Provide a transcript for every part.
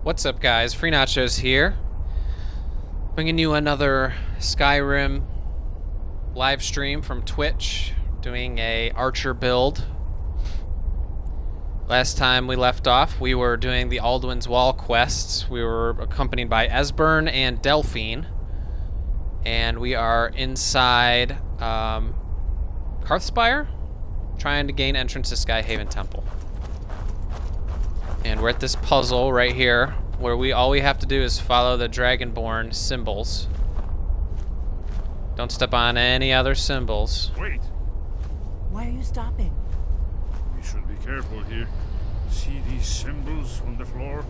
What's up, guys? Free Nachos here, bringing you another Skyrim live stream from Twitch, doing a Archer build. Last time we left off, we were doing the Alduin's Wall quests. We were accompanied by Esbern and Delphine, and we are inside Hearthspire, trying to gain entrance to Skyhaven Temple. And we're at this puzzle right here, where all we have to do is follow the Dragonborn symbols. Don't step on any other symbols. Wait! Why are you stopping? We should be careful here. See these symbols on the floor?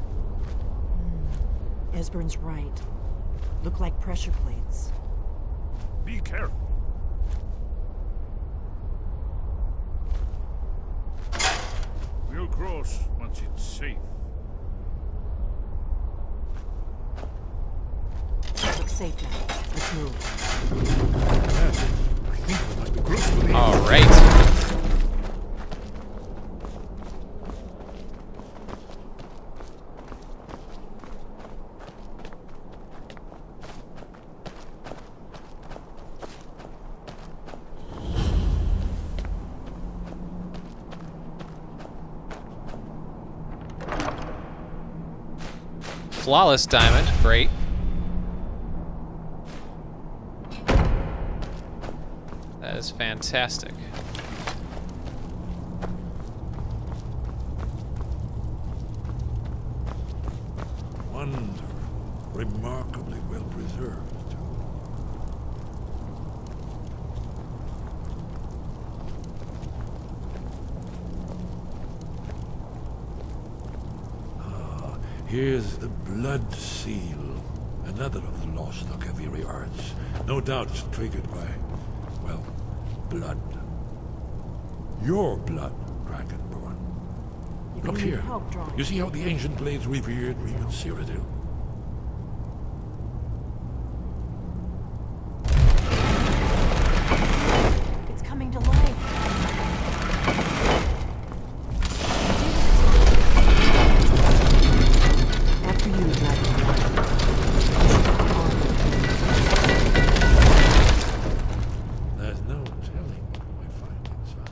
Esbern's right. Look like pressure plates. Be careful. We'll cross once it's safe. Looks safe now. Let's move. I think we must be close to the All right. Flawless diamond, great. That is fantastic. Wonderful. Remarkably well preserved. Here's the blood seal, another of the lost Akaviri arts. No doubt triggered by, well, blood. Your blood, Dragonborn. Look here. You see how the ancient blades revered even Cyrodiil? It's coming to life. After you, Dragonborn. There's no telling what we find inside.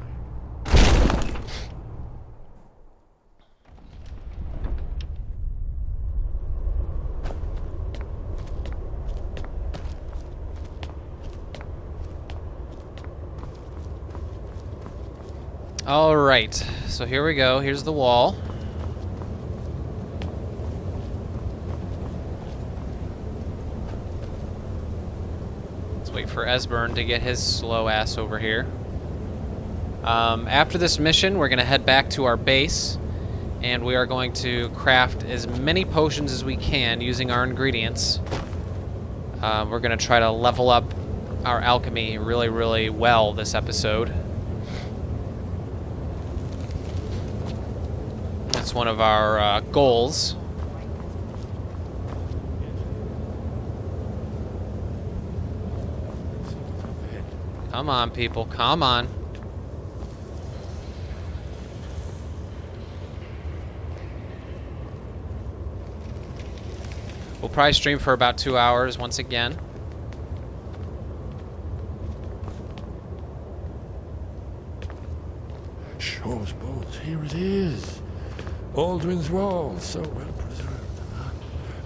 All right, so here we go. Here's the wall. Let's wait for Esbern to get his slow ass over here. After this mission, we're going to head back to our base, and we are going to craft as many potions as we can using our ingredients. We're going to try to level up our alchemy really, really well this episode. That's one of our goals. Come on, people. Come on. We'll probably stream for about 2 hours once again. Shows bones. Here it is. Alduin's Wall, so well preserved. Huh?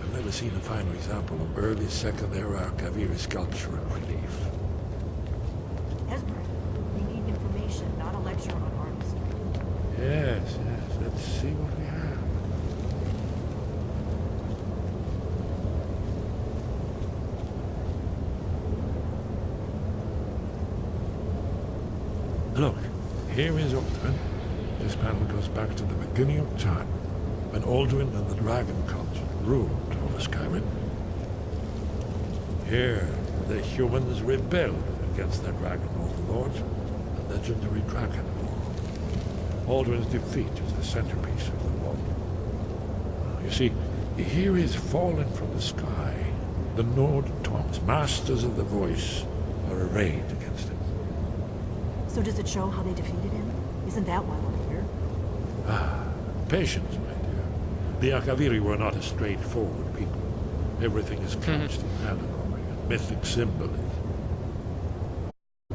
I've never seen a finer example of early Second Era Akaviri sculpture and relief. Esbern, we need information, not a lecture on arts. Yes. Let's see what we have. Look, here is Alduin. This panel goes back to the beginning of time, when Alduin and the Dragon Cult ruled over Skyrim. Here, the humans rebelled against their dragon overlords, the legendary Dragon War. Alduin's defeat is the centerpiece of the wall. You see, here is fallen from the sky. The Nord Toms, masters of the voice, are arrayed against him. So does it show how they defeated him? Isn't that why we're here? Ah, patience, my dear. The Akaviri were not a straightforward people. Everything is couched in allegory and mythic symbolism.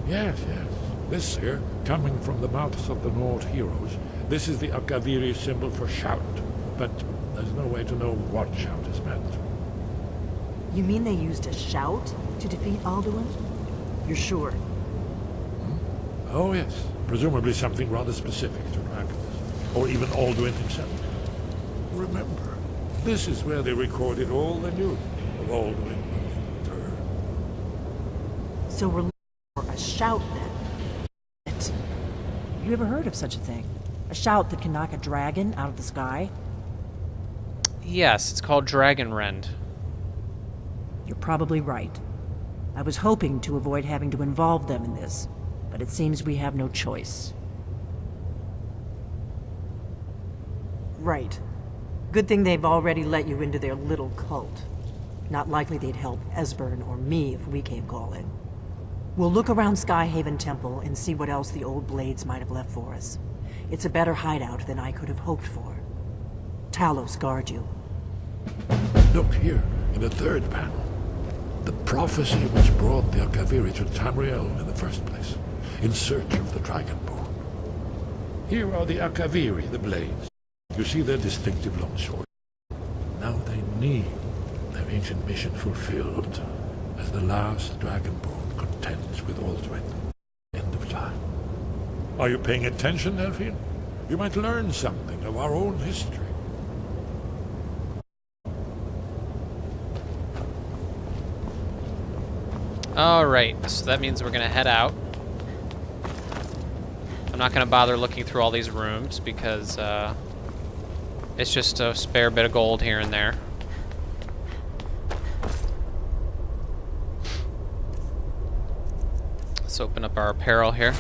Yes, yes. This here, coming from the mouths of the Nord heroes, this is the Akaviri symbol for shout. But there's no way to know what shout is meant. You mean they used a shout to defeat Alduin? You're sure? Oh yes, presumably something rather specific to dragons, or even Alduin himself. Remember, this is where they recorded all the news of Alduin and the Third. So we're looking for a shout then. It. You ever heard of such a thing? A shout that can knock a dragon out of the sky? Yes, it's called Dragon Rend. You're probably right. I was hoping to avoid having to involve them in this, but it seems we have no choice. Right. Good thing they've already let you into their little cult. Not likely they'd help Esbern or me if we came calling. We'll look around Skyhaven Temple and see what else the old blades might have left for us. It's a better hideout than I could have hoped for. Talos guard you. Look here, in the third panel. The prophecy which brought the Akaviri to Tamriel in the first place, in search of the Dragonborn. Here are the Akaviri, the blades. You see their distinctive long sword. Now they need their ancient mission fulfilled, as the last Dragonborn contends with Alduin. End of time. Are you paying attention, Delphine? You might learn something of our own history. Alright, so that means we're gonna head out. I'm not gonna bother looking through all these rooms because it's just a spare bit of gold here and there. Let's open up our apparel here.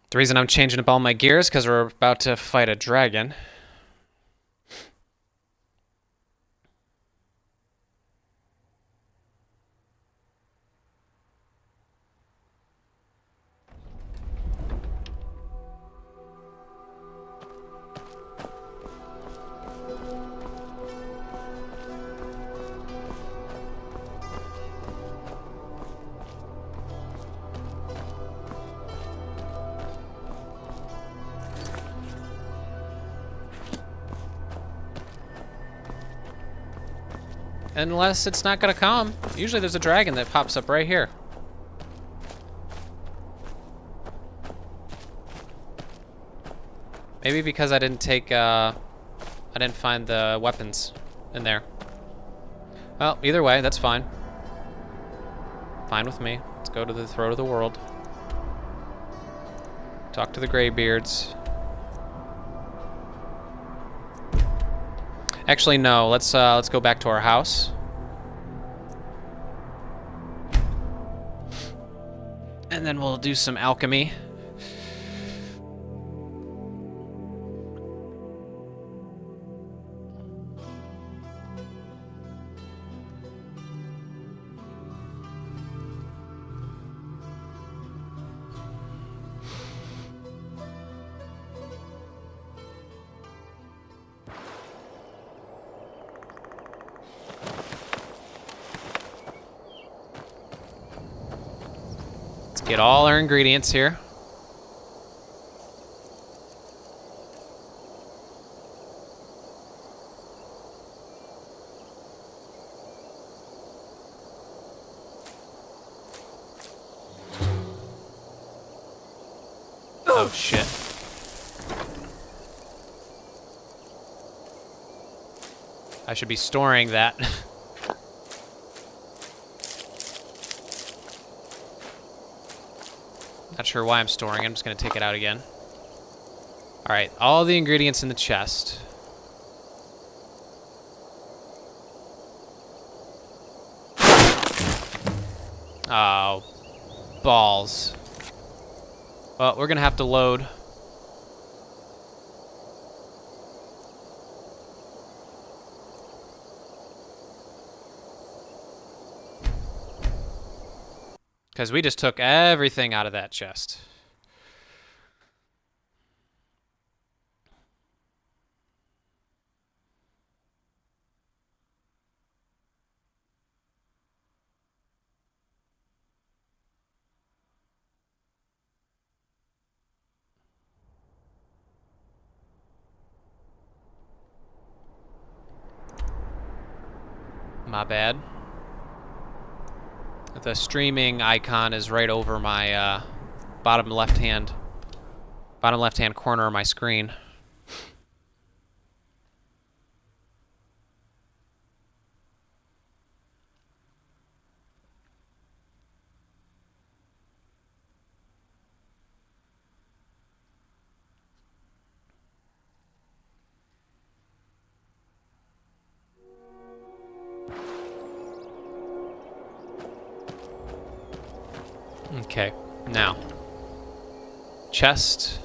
The reason I'm changing up all my gear is because we're about to fight a dragon. Unless it's not gonna come. Usually there's a dragon that pops up right here. Maybe because I didn't take, I didn't find the weapons in there. Well, either way, that's fine. Fine with me. Let's go to the throat of the world. Talk to the Greybeards. Actually, no. Let's go back to our house. And then we'll do some alchemy. Get all our ingredients here. Oh shit. I should be storing that. Not sure why I'm storing it. I'm just going to take it out again. Alright, all the ingredients in the chest. Oh, balls. Well, we're gonna have to load. Because we just took everything out of that chest. My bad. The streaming icon is right over my bottom left-hand corner of my screen. Okay, now. Chest.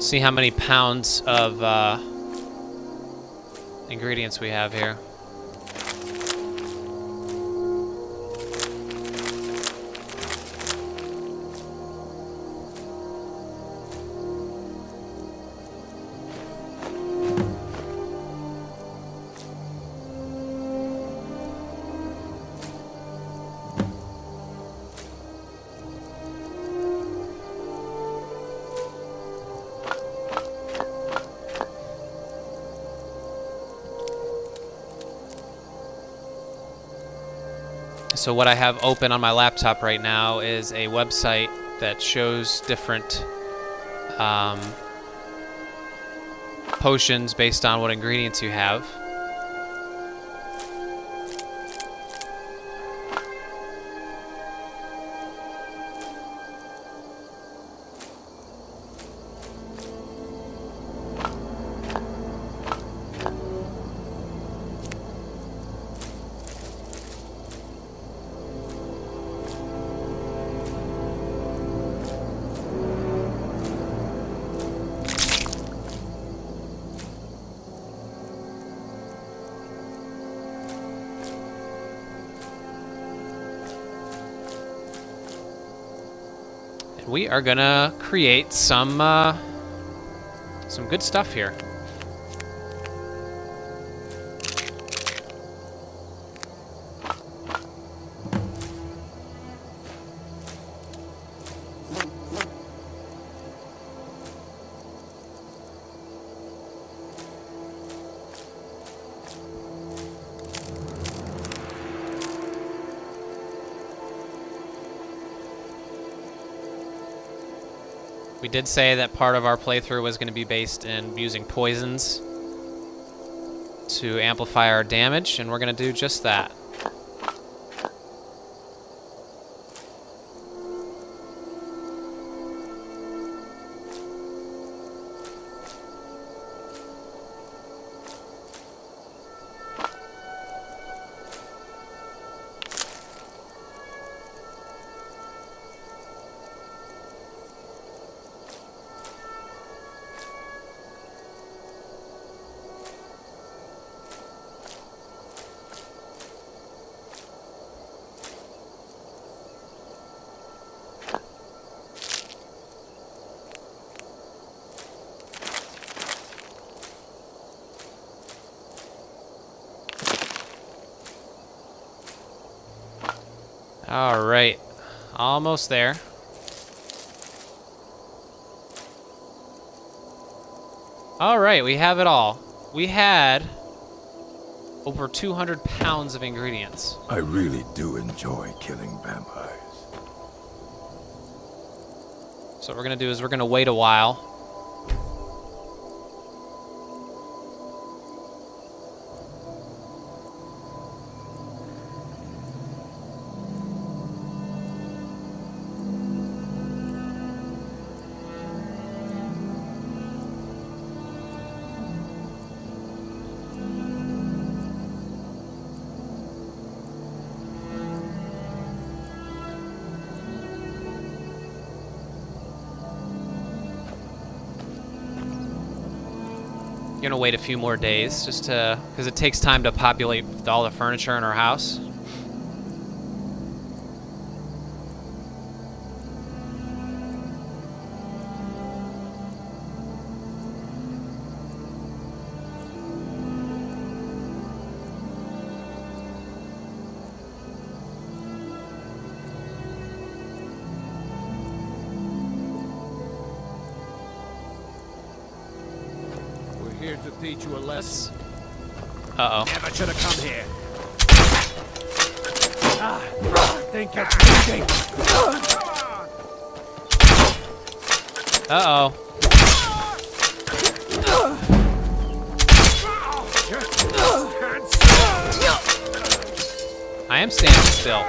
See how many pounds of ingredients we have here. So what I have open on my laptop right now is a website that shows different potions based on what ingredients you have. We are gonna create some good stuff here. We did say that part of our playthrough was going to be based in using poisons to amplify our damage, and we're going to do just that. All right, almost there. All right, we have it all. We had over 200 pounds of ingredients. I really do enjoy killing vampires. So what we're gonna do is we're gonna wait a while. Gonna wait a few more days just to, because it takes time to populate all the furniture in our house. Here to teach you a lesson. Uh-oh. Never should have come here. Think you're bleeding. Uh-oh. I am standing still.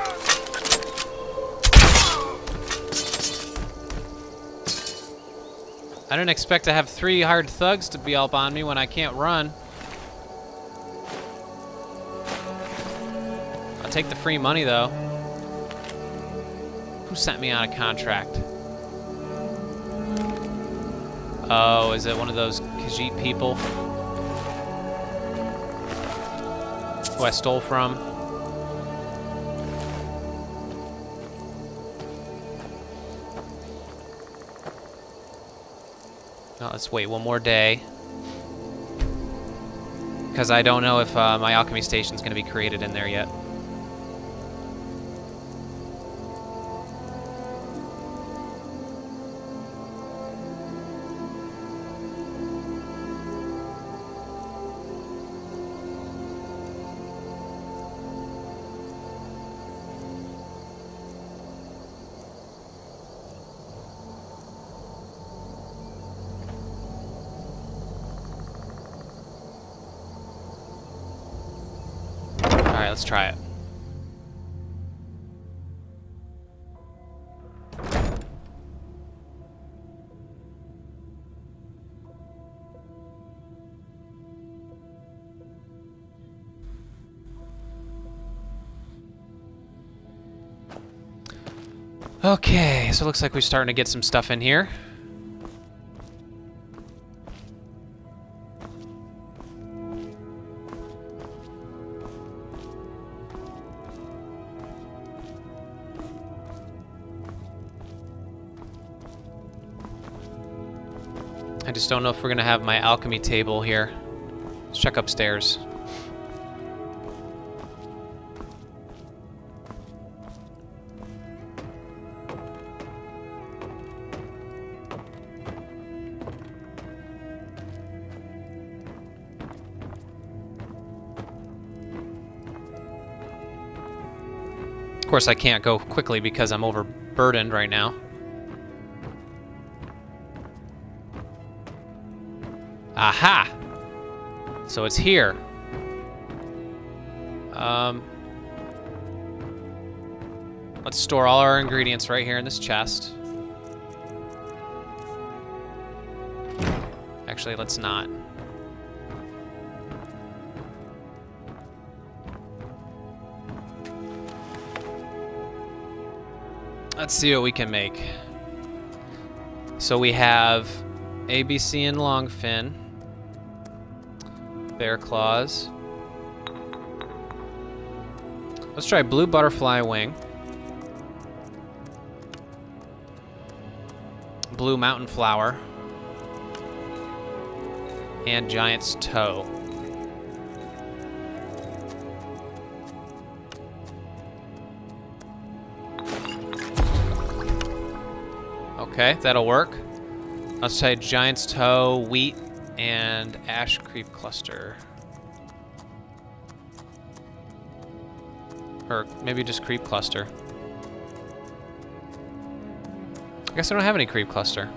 I didn't expect to have 3 hard thugs to be up on me when I can't run. I'll take the free money, though. Who sent me on a contract? Oh, is it one of those Khajiit people who I stole from? No, let's wait one more day. Because I don't know if my alchemy station is going to be created in there yet. Alright, let's try it. Okay, so it looks like we're starting to get some stuff in here. I just don't know if we're gonna have my alchemy table here. Let's check upstairs. Of course, I can't go quickly because I'm overburdened right now. Aha! So it's here. Let's store all our ingredients right here in this chest. Actually, let's not. Let's see what we can make. So we have ABC and Longfin. Bear claws. Let's try blue butterfly wing. Blue mountain flower. And giant's toe. Okay, that'll work. Let's try giant's toe, wheat, and ash creep cluster. Or maybe just creep cluster. I guess I don't have any creep cluster.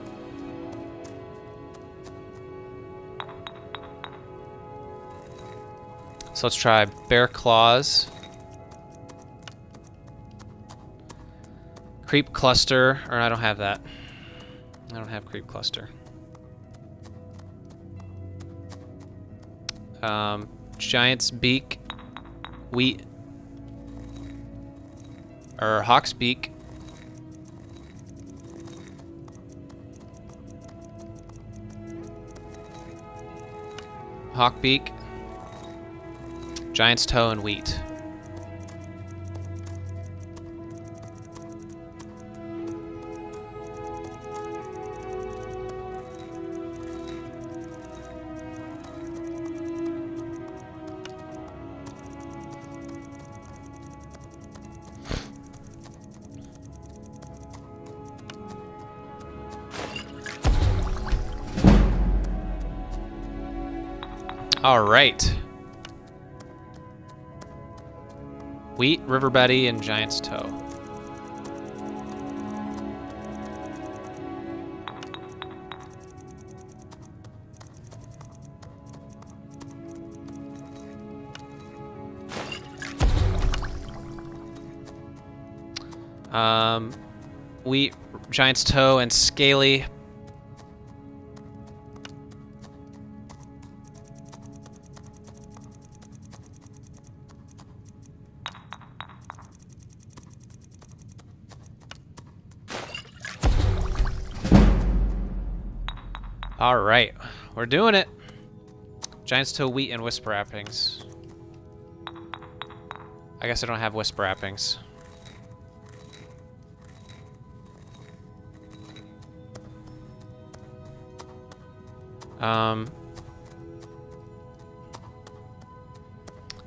So let's try bear claws. Creep cluster, or I don't have that. I don't have creep cluster. Giant's beak, wheat, or hawk's beak. Hawkbeak, Giant's Toe, and Wheat. All right. Wheat, River Betty, and Giant's Toe. Wheat, Giant's Toe, and Scaly. All right, we're doing it. Giant's Toe, Wheat, and Whisper Wrappings. I guess I don't have Whisper Wrappings.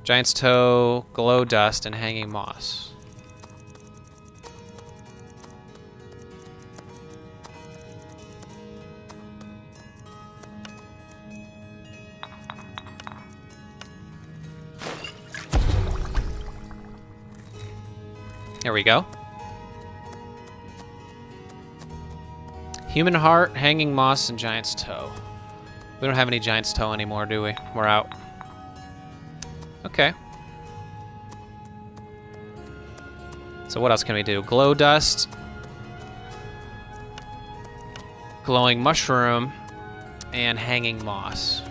Giant's Toe, Glow Dust, and Hanging Moss. There we go. Human Heart, Hanging Moss, and Giant's Toe. We don't have any Giant's Toe anymore, do we? We're out. Okay. So what else can we do? Glow Dust, Glowing Mushroom, and Hanging Moss.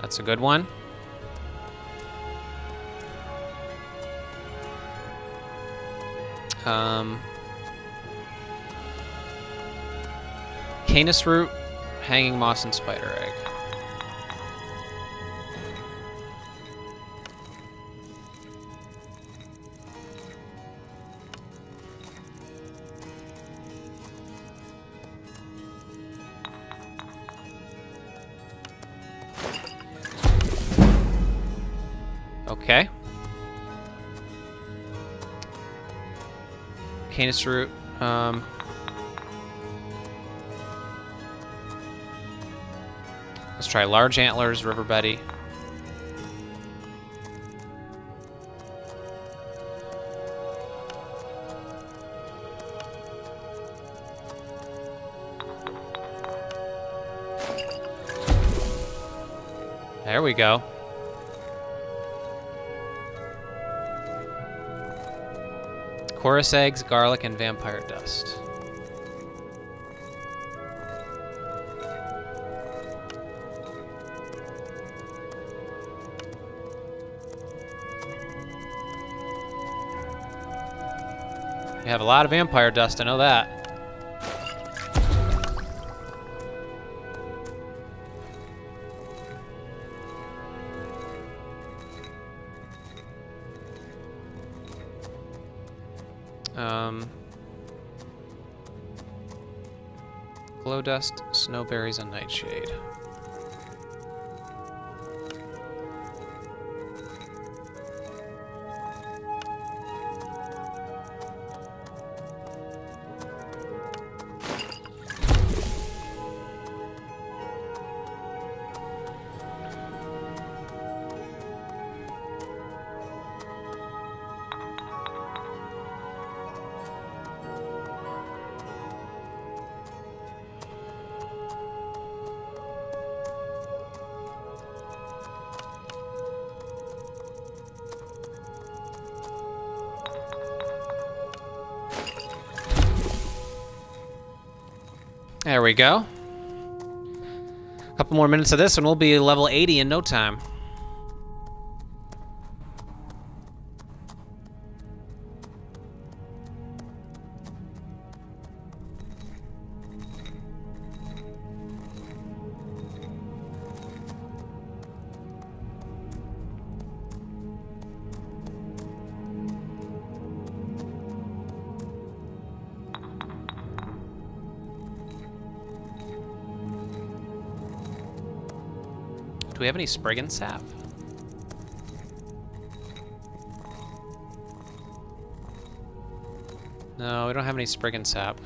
That's a good one. Canis Root, Hanging Moss, and Spider Egg. Okay. Canis Root. Let's try Large Antlers, River Betty. There we go. Chorus Eggs, Garlic, and Vampire Dust. We have a lot of Vampire Dust, I know that. Glow Dust, Snowberries, and Nightshade. There we go. A couple more minutes of this and we'll be level 80 in no time. we have any Spriggan sap? No, we don't have any Spriggan sap.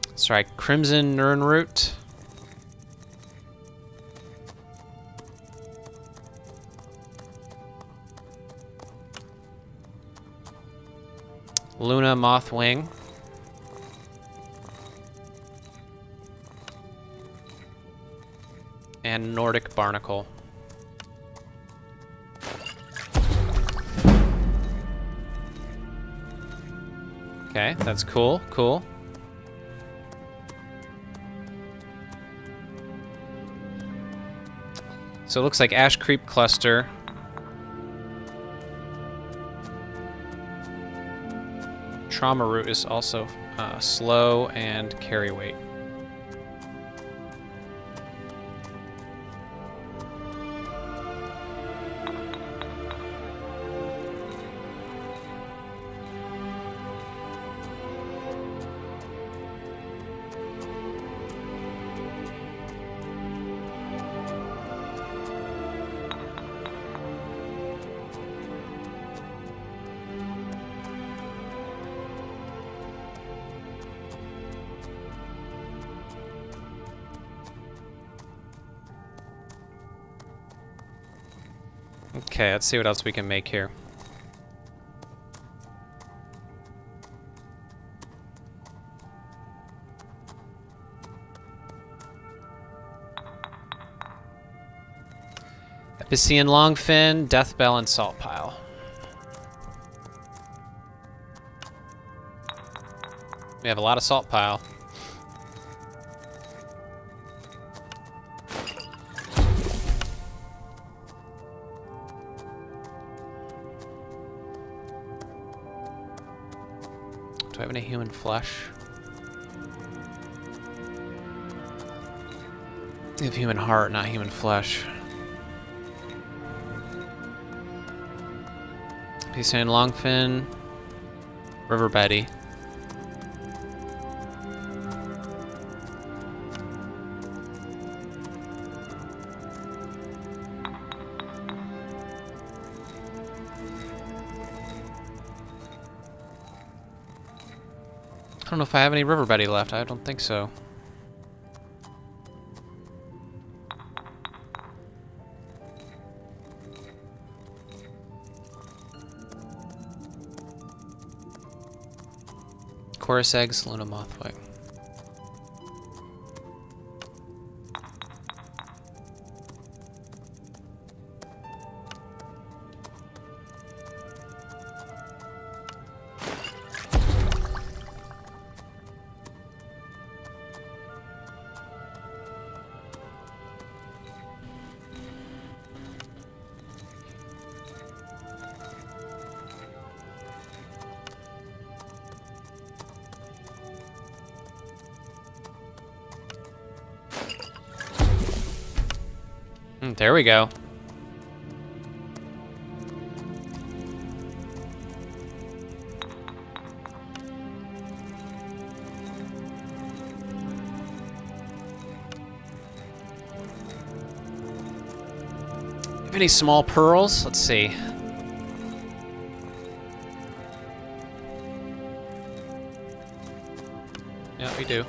Let's try Crimson Nirnroot. Luna Mothwing. And Nordic Barnacle. Okay, that's cool, cool. So it looks like Ash Creep Cluster. Trauma Root is also slow and carry weight. Okay, let's see what else we can make here. Epicene Longfin, Deathbell, and Salt Pile. We have a lot of Salt Pile. Do I have any human flesh? I have human heart, not human flesh. Epicene Longfin, River Betty. I don't know if I have any River Betty left. I don't think so. Chorus Eggs, Luna Mothwing. There we go. Have any small pearls? Let's see. Yeah, we do.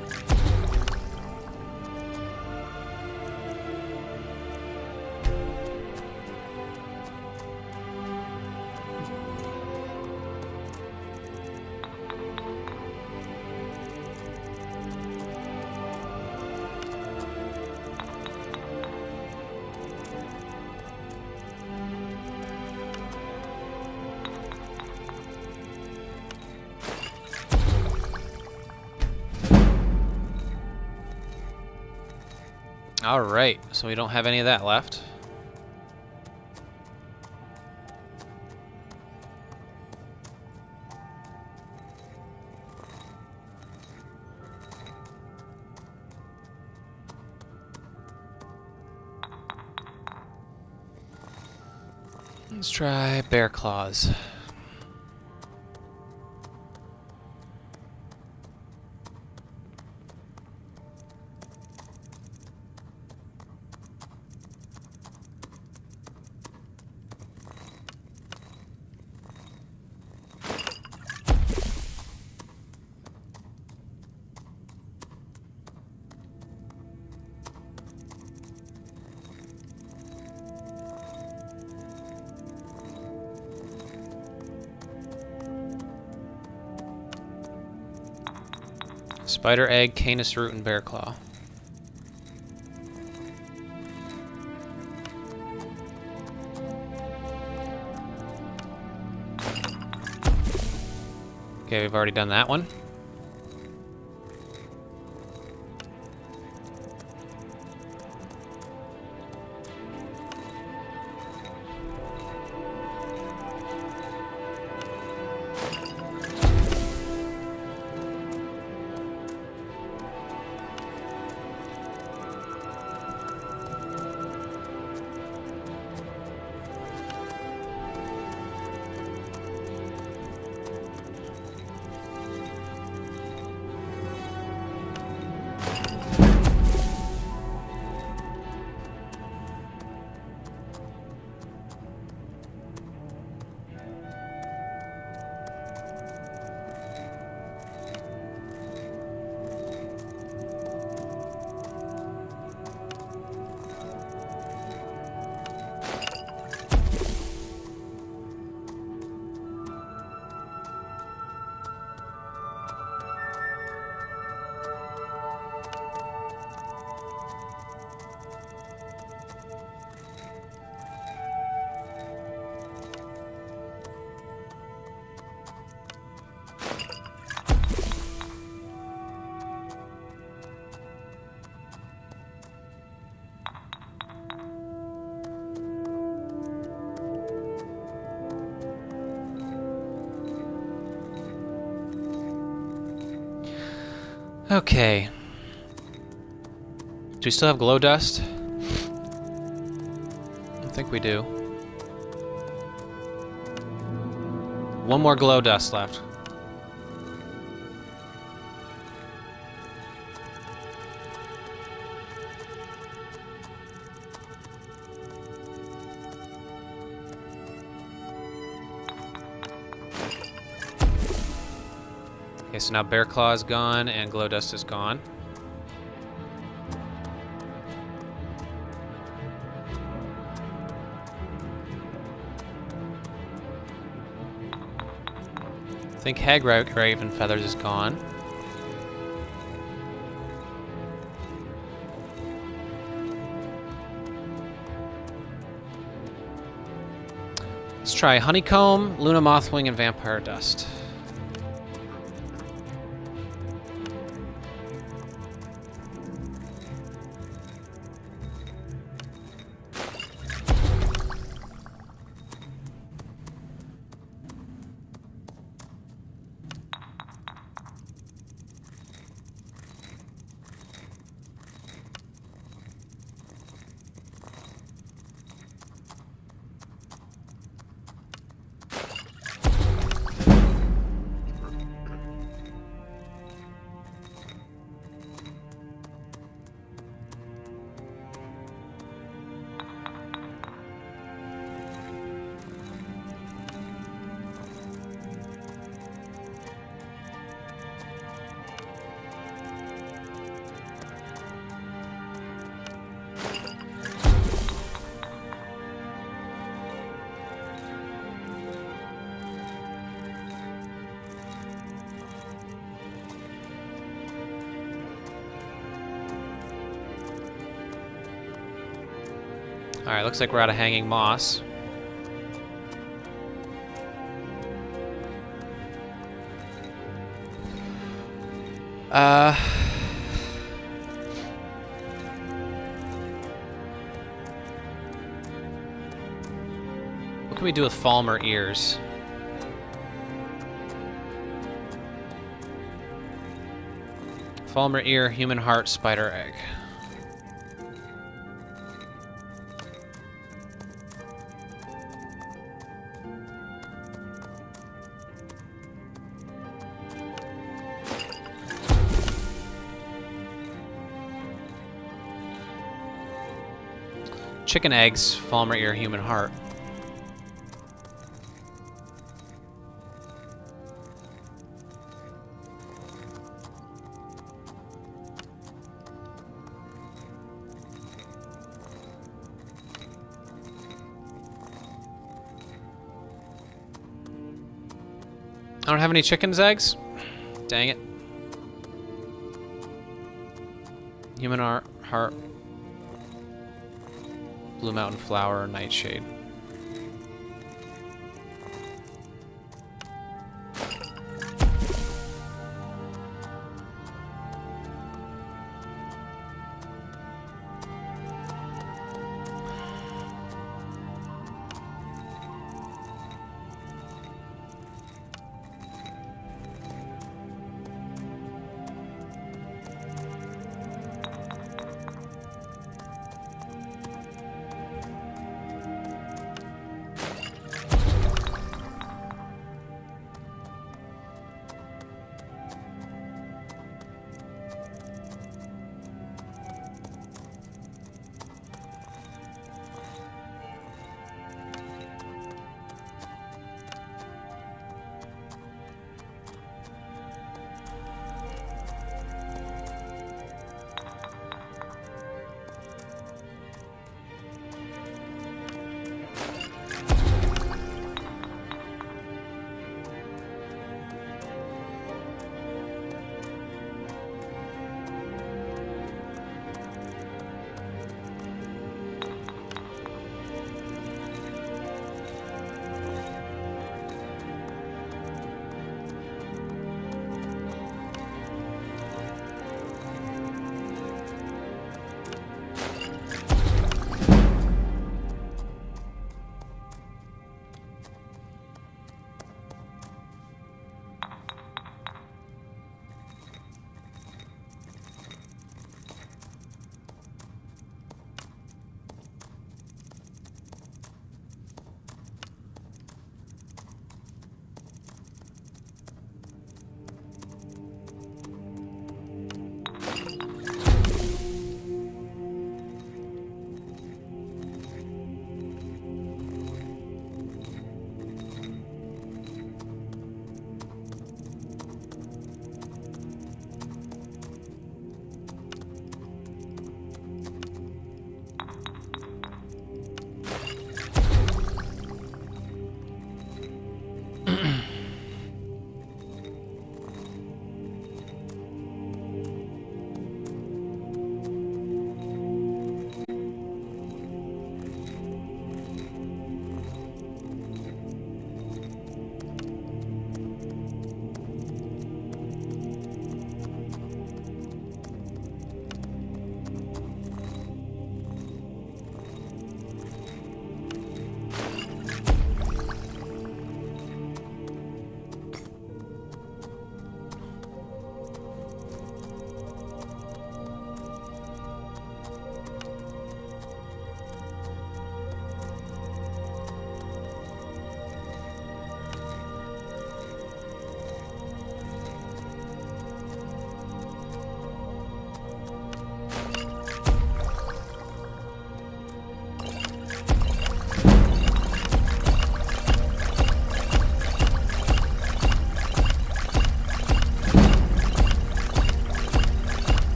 All right, so we don't have any of that left. Let's try bear claws. Spider egg, canis root, and bear claw. Okay, we've already done that one. Okay. Do we still have glow dust? I think we do. One more glow dust left. Okay, so now bear claw is gone and glow dust is gone. I think hag raven feathers is gone. Let's try honeycomb, Luna mothwing, and vampire dust. Alright, looks like we're out of hanging moss. What can we do with Falmer ears? Falmer ear, human heart, spider egg. chicken eggs fall right your human heart. I don't have any chicken's eggs? Dang it. Human heart. Blue Mountain Flower, Nightshade.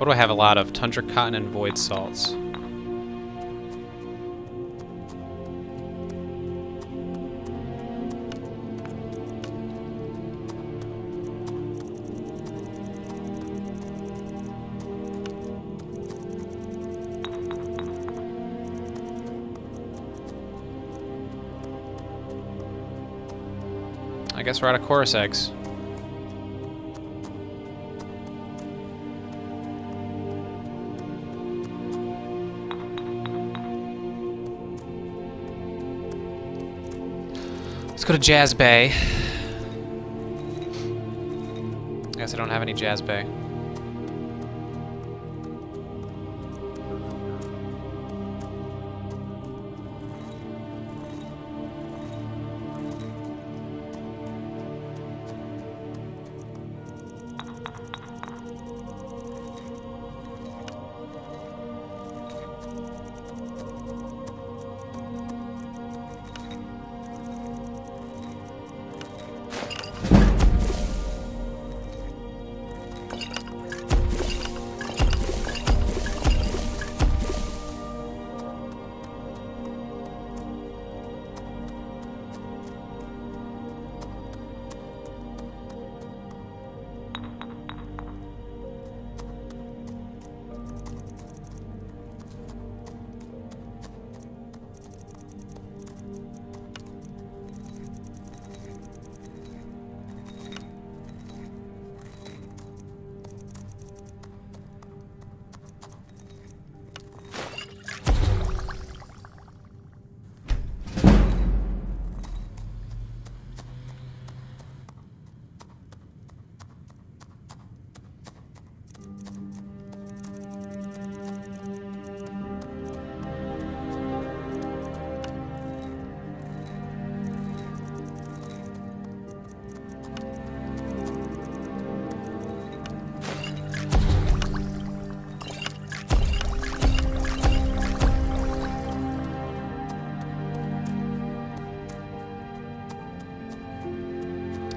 What do I have a lot of? Tundra cotton and void salts. I guess we're out of chorus eggs. Let's go to Jazz Bay. I guess I don't have any Jazz Bay.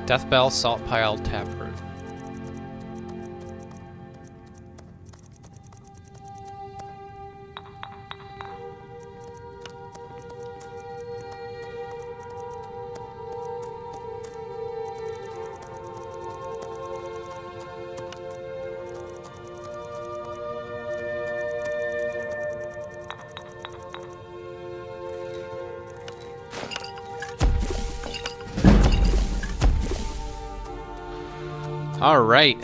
Death Bell, Salt Pile, Taproot. All right,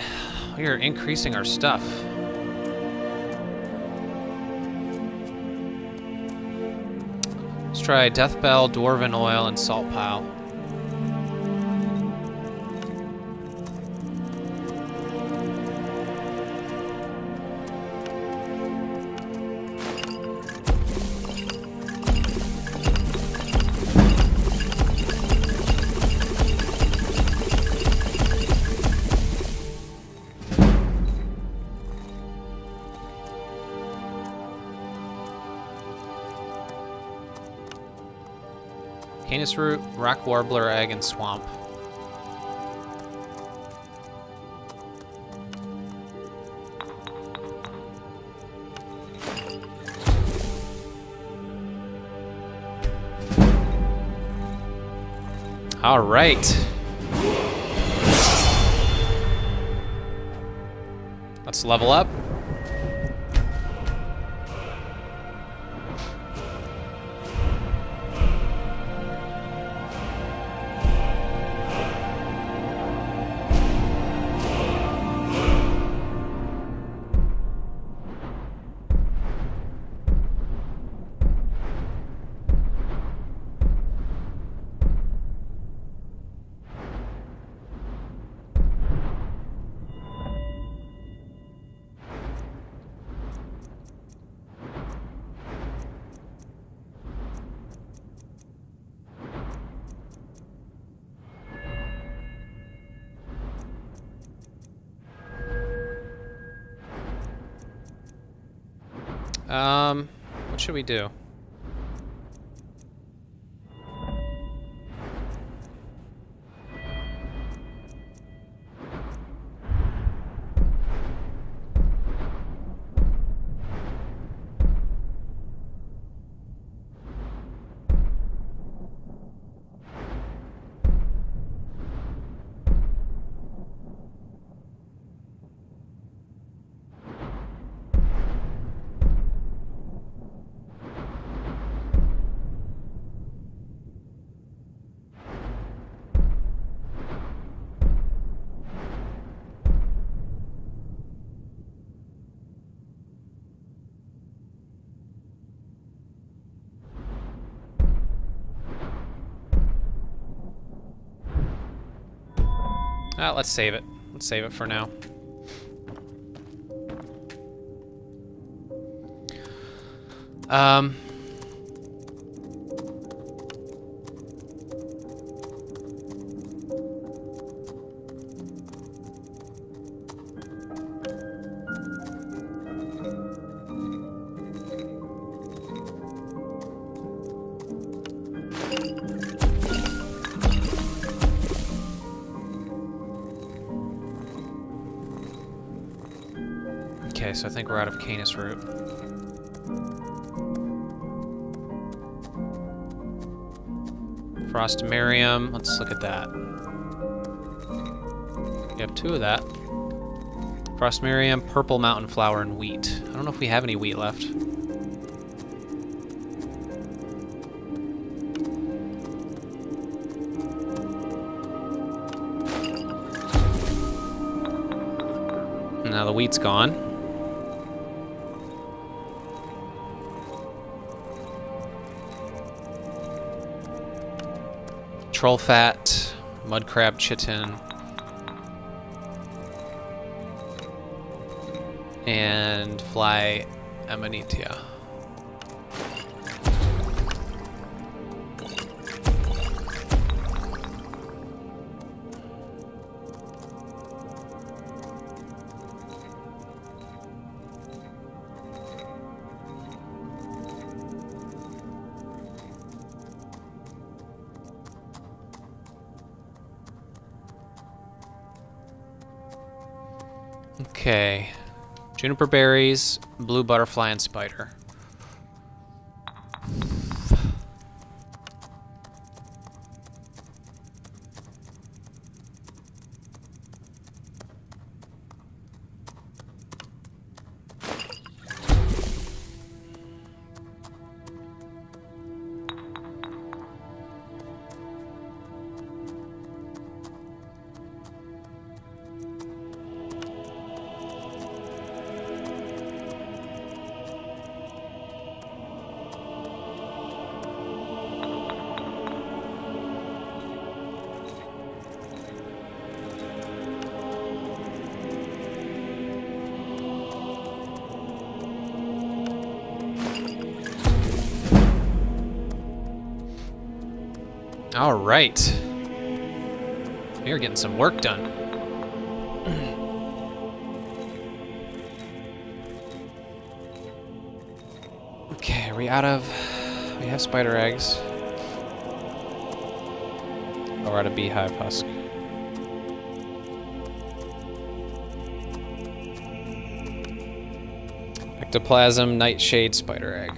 we are increasing our stuff. Let's try Death Bell, Dwarven Oil, and Salt Pile. Canis Root, Rock Warbler, Egg, and Swamp. All right. Let's level up. What should we do? Let's save it. Let's save it for now. Okay, so I think we're out of Canis Root. Frost Miriam, let's look at that. We have 2 of that. Frost Miriam, Purple Mountain Flower, and Wheat. I don't know if we have any wheat left. Now the wheat's gone. Troll Fat, Mud Crab Chitin, and Fly Amanitia. Okay. Juniper berries, blue butterfly, and spider. All right. You're getting some work done. Okay, are we out of... We have spider eggs. Oh, we're out of beehive husk. Ectoplasm, nightshade, spider egg.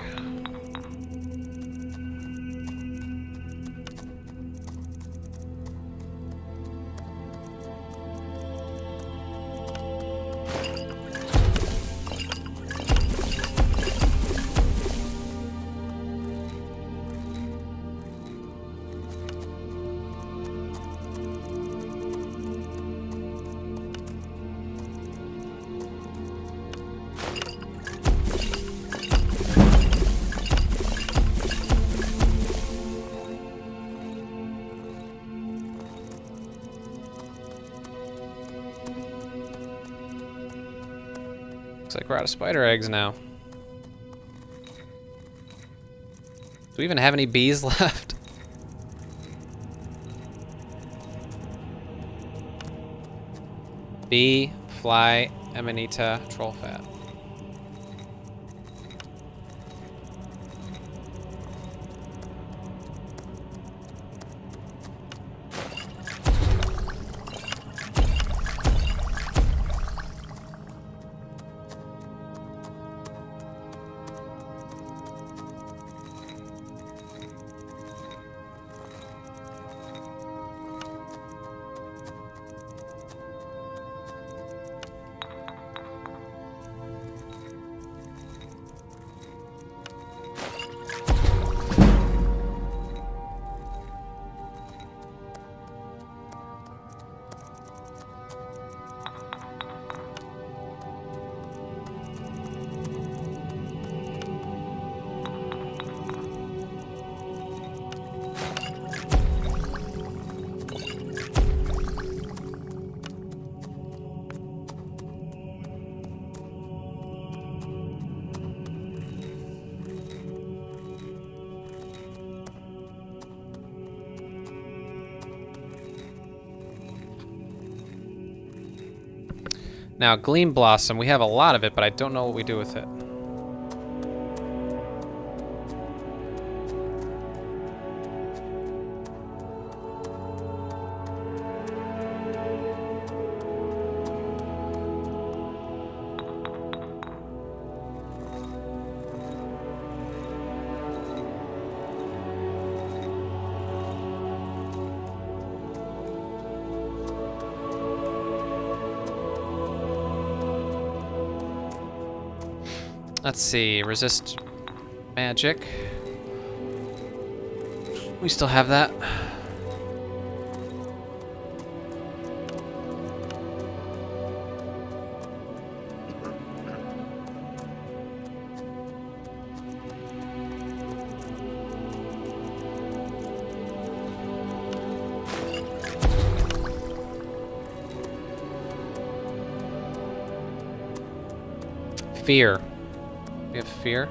Looks like we're out of spider eggs now. Do we even have any bees left? Bee, fly, amanita, troll fat. Now, Gleam Blossom, we have a lot of it, but I don't know what we do with it. Let's see, resist magic. We still have that. Fear. We have fear.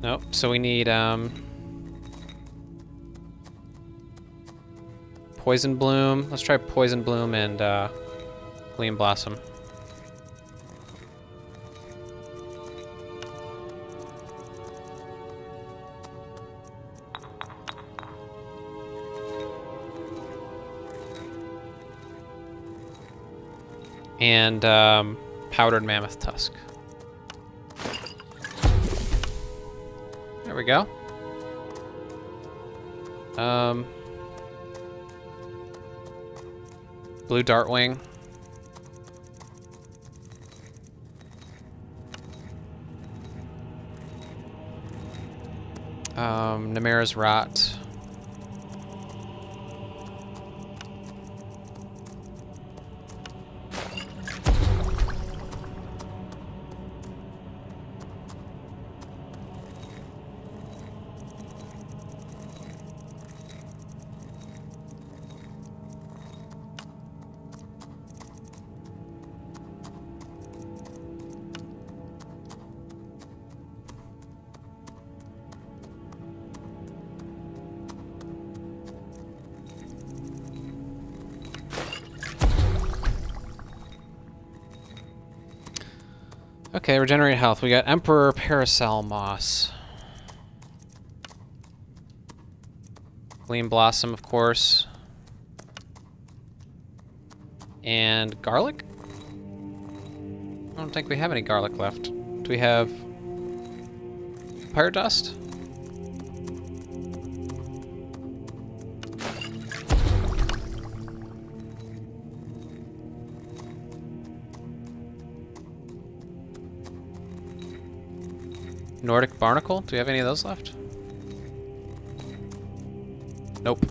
Nope, so we need Poison Bloom. Let's try Poison Bloom and Gleam Blossom. And powdered mammoth tusk. There we go. Blue dartwing. Namera's rot. Okay, regenerate health. We got Emperor Paracel Moss. Gleam Blossom, of course. And garlic? I don't think we have any garlic left. Do we have Fire Dust? Nordic Barnacle? Do we have any of those left? Nope.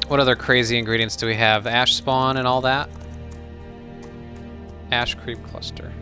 What other crazy ingredients do we have? Ash spawn and all that? Ash creep cluster.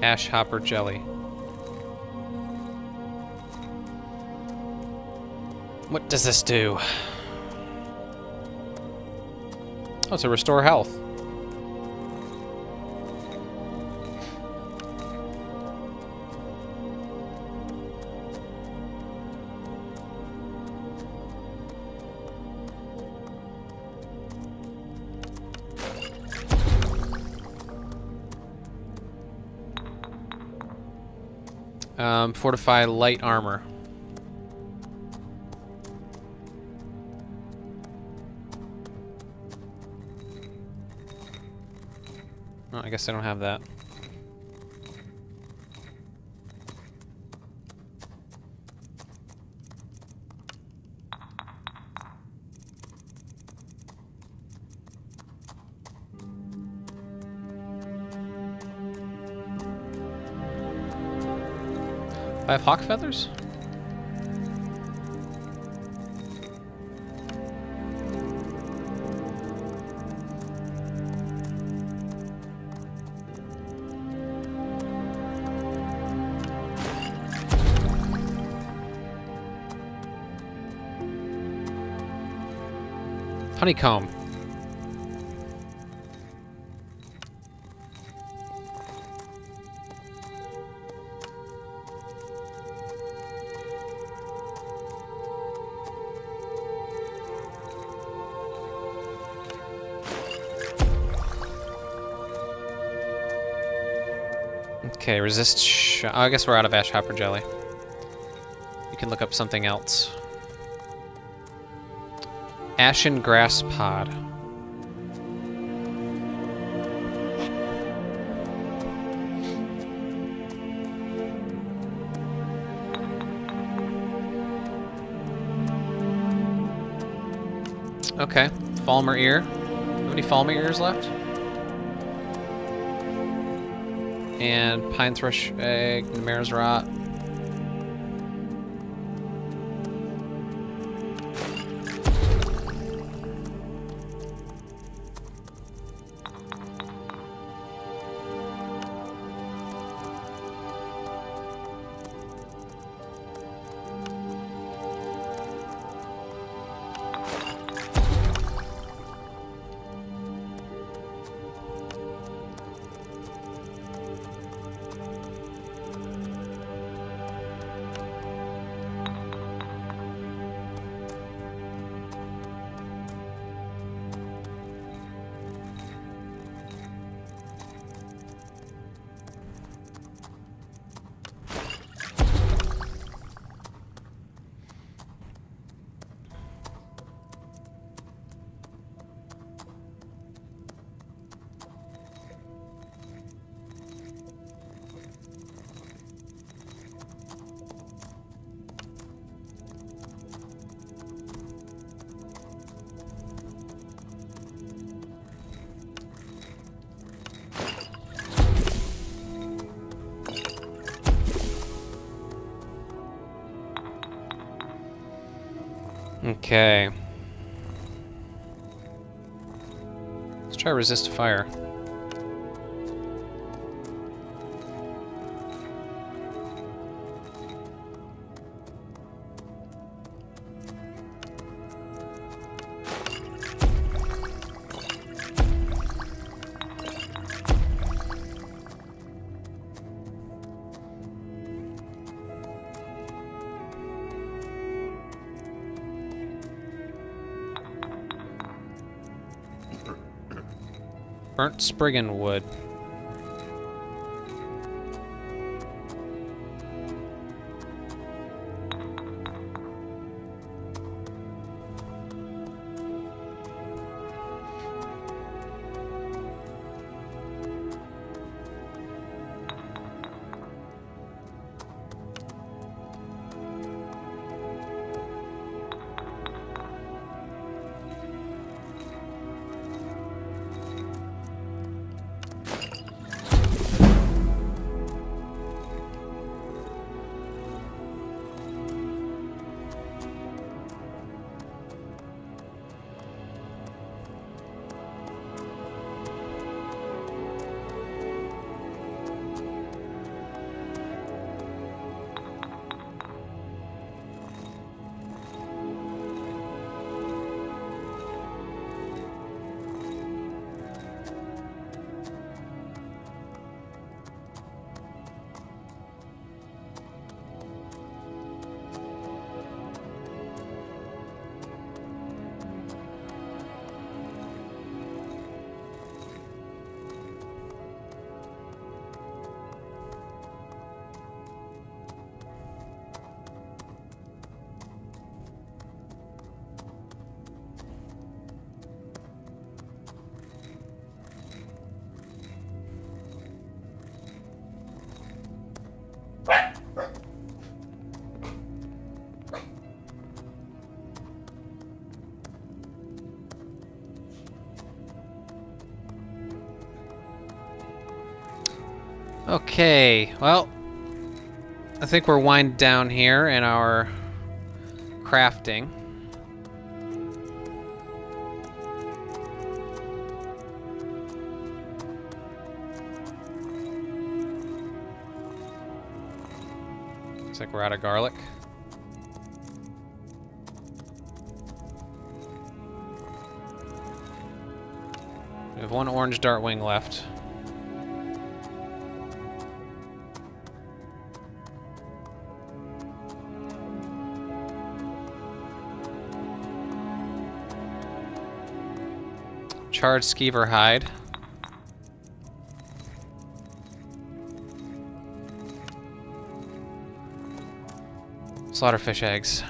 Ash hopper jelly. What does this do? Oh, it's a restore health. Fortify light armor. Oh, I guess I don't have that. I have hawk feathers? Honeycomb. Okay, resist I guess we're out of ash hopper jelly. You can look up something else. Ashen grass pod. Okay, Falmer ear. How many Falmer ears left? And pine thrush egg, mare's rot. Okay. Let's try resist fire. Burnt Spriggan wood. Okay, well, I think we're wind down here in our crafting. Looks like we're out of garlic. We have one orange dartwing left. Charred skeever hide. Slaughterfish eggs.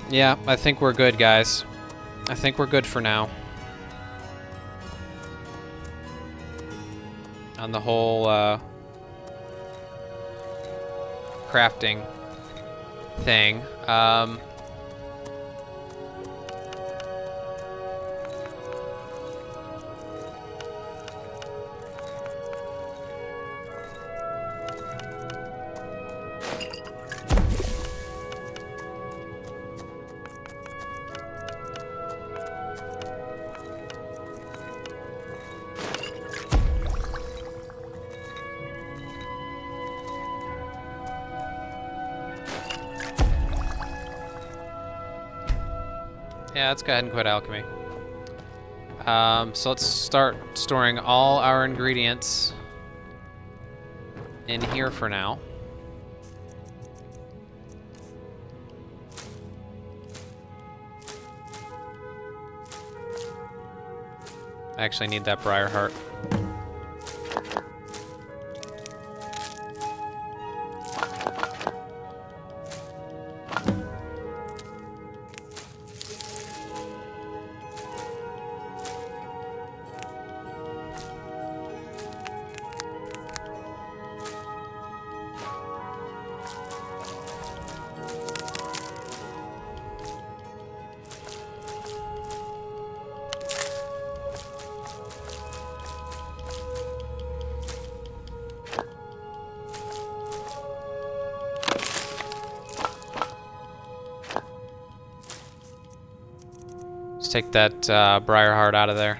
Yeah, I think we're good, guys. I think we're good for now. On the whole, crafting thing. Yeah, let's go ahead and quit alchemy. So let's start storing all our ingredients in here for now. I actually need that briar heart. Take that briar heart out of there.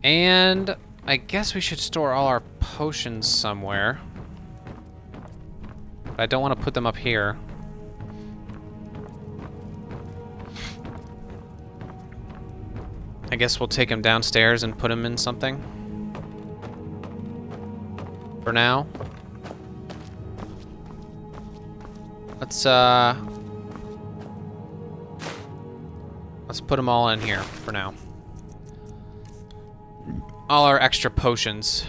And I guess we should store all our potions somewhere. But I don't want to put them up here. I guess we'll take him downstairs and put him in something. For now. Let's put them all in here for now. All our extra potions.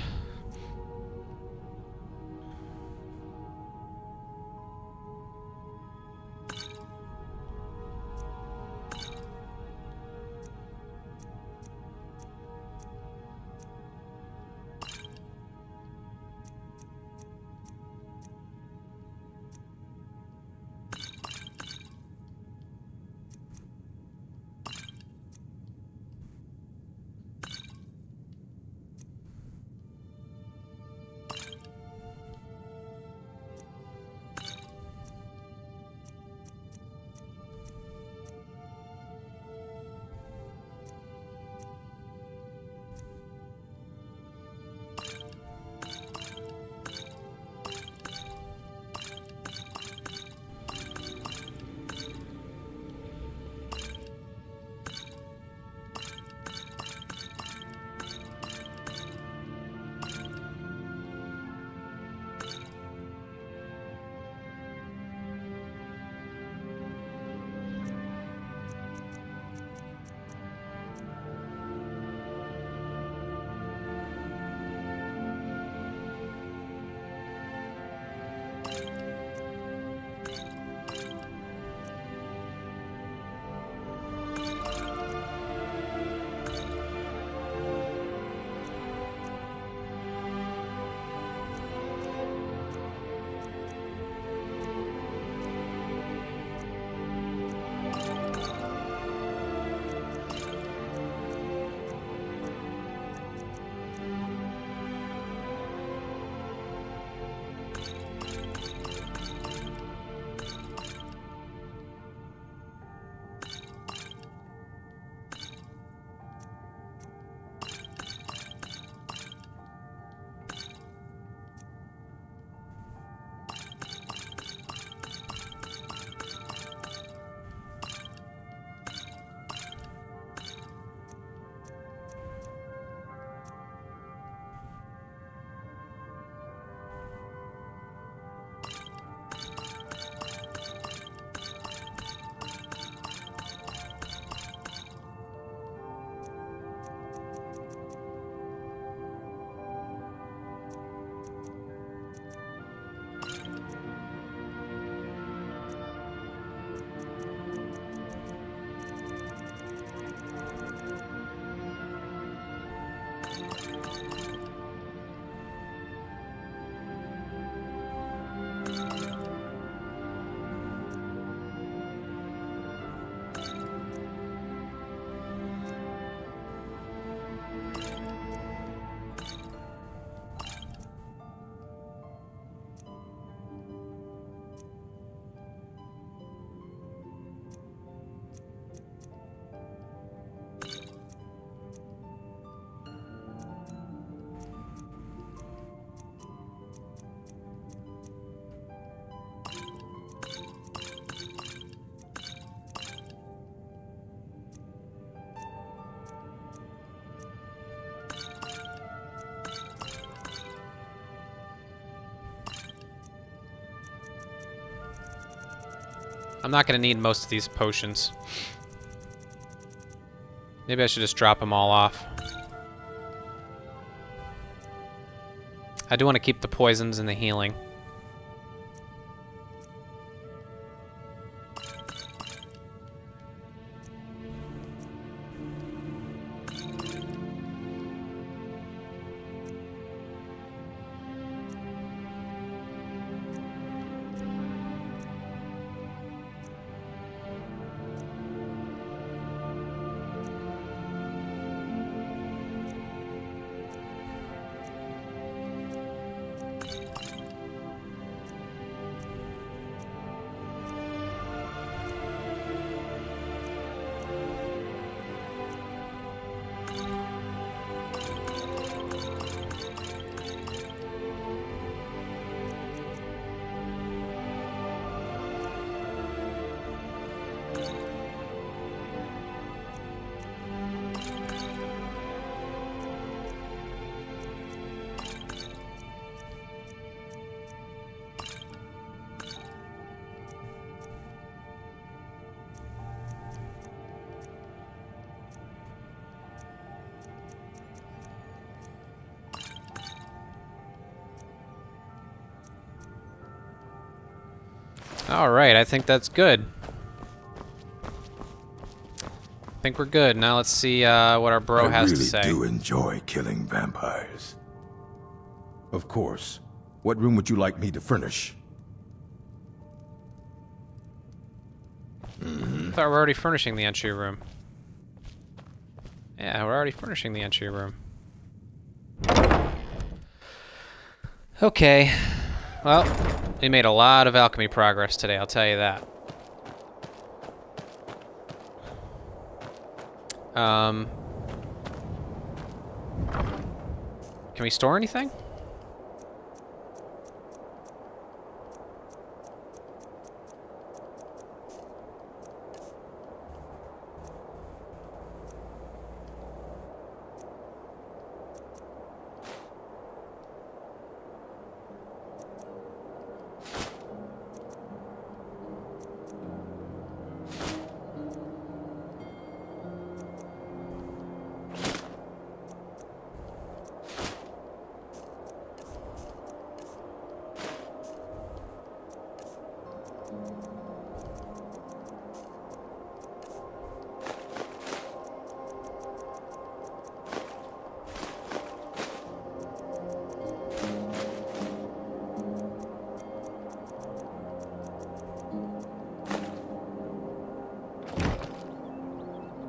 I'm not going to need most of these potions. Maybe I should just drop them all off. I do want to keep the poisons and the healing. Alright, I think that's good. I think we're good. Now let's see what our bro has to say. I really do enjoy killing vampires. Of course. What room would you like me to furnish? I thought we're already furnishing the entry room. Yeah, we're already furnishing the entry room. Okay. Well, we made a lot of alchemy progress today, I'll tell you that. Can we store anything?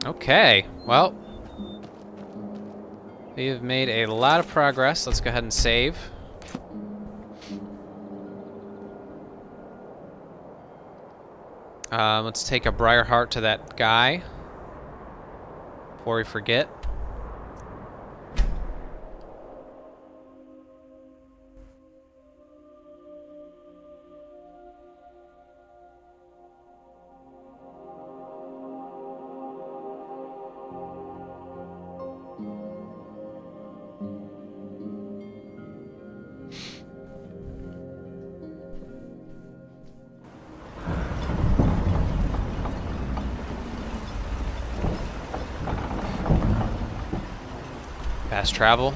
Okay, well, we have made a lot of progress. Let's go ahead and save. Let's take a Briar Heart to that guy before we forget. Fast travel.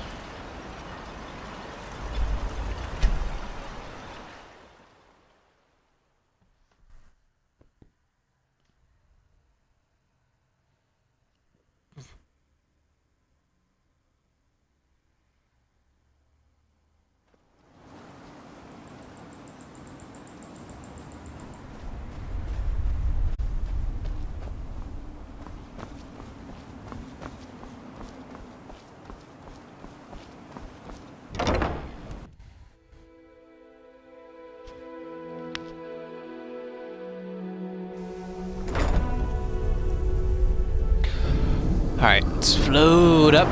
Alright, let's float up.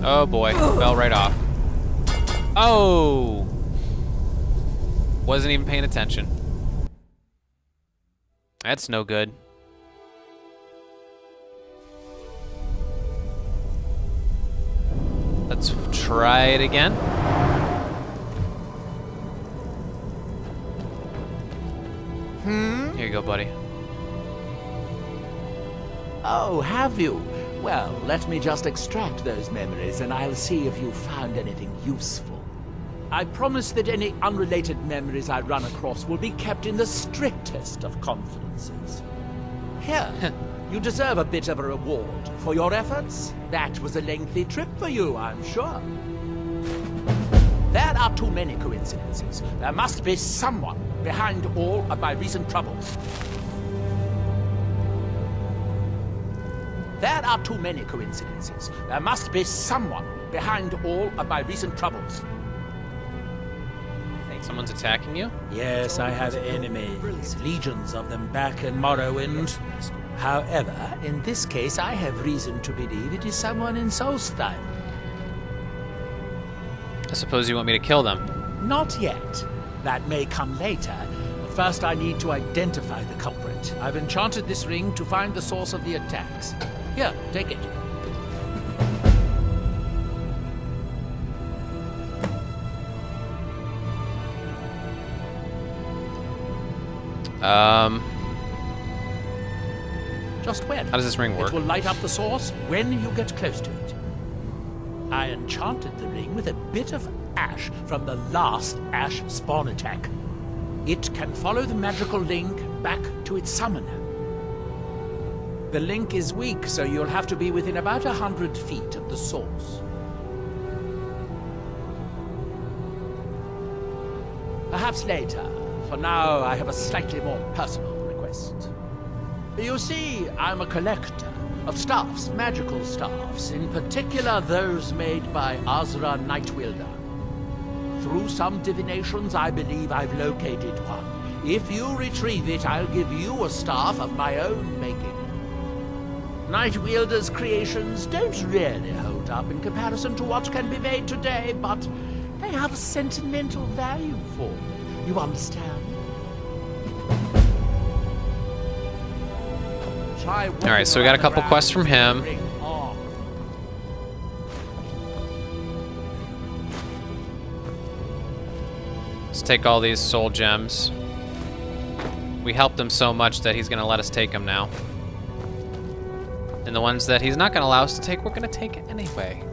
Oh boy, fell right off. Oh! Wasn't even paying attention. That's no good. Let's try it again. Here you go, buddy. Oh, have you? Well, let me just extract those memories and I'll see if you found anything useful. I promise that any unrelated memories I run across will be kept in the strictest of confidences. Here, you deserve a bit of a reward for your efforts. That was a lengthy trip for you, I'm sure. There are too many coincidences. There must be someone behind all of my recent troubles. There are too many coincidences. There must be someone behind all of my recent troubles. Think someone's attacking you? Yes, I have enemies, legions of them back in Morrowind. However, in this case, I have reason to believe it is someone in Solstheim. I suppose you want me to kill them. Not yet. That may come later. But first, I need to identify the culprit. I've enchanted this ring to find the source of the attacks. Here, take it. Just when? How does this ring work? It will light up the source when you get close to it. I enchanted the ring with a bit of ash from the last ash spawn attack. It can follow the magical link back to its summoner. The link is weak, so you'll have to be within about 100 feet of the source. Perhaps later. For now, I have a slightly more personal request. You see, I'm a collector of staffs, magical staffs, in particular those made by Azra Nightwielder. Through some divinations, I believe I've located one. If you retrieve it, I'll give you a staff of my own making. Nightwielder's creations don't really hold up in comparison to what can be made today, but they have a sentimental value for me. You understand? Alright, so we got a couple quests from him. Let's take all these soul gems. We helped him so much that he's going to let us take them now. And the ones that he's not going to allow us to take, we're going to take anyway.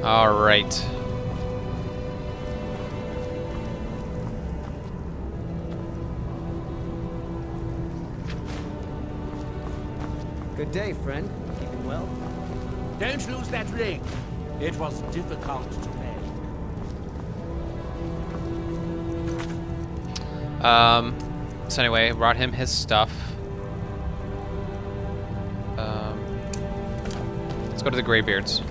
All right. Good day, friend. Keeping well? Don't lose that ring. It was difficult to make. So anyway, brought him his stuff. Let's go to the Greybeards.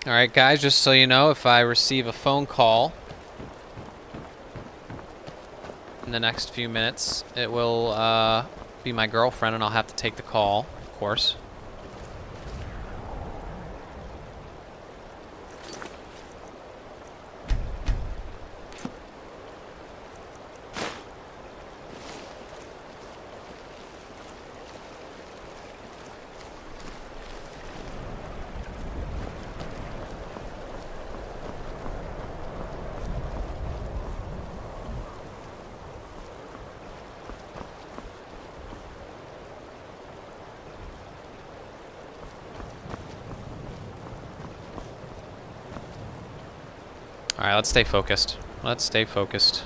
Alright guys, just so you know, if I receive a phone call in the next few minutes, it will be my girlfriend and I'll have to take the call, of course. Alright, let's stay focused. Let's stay focused.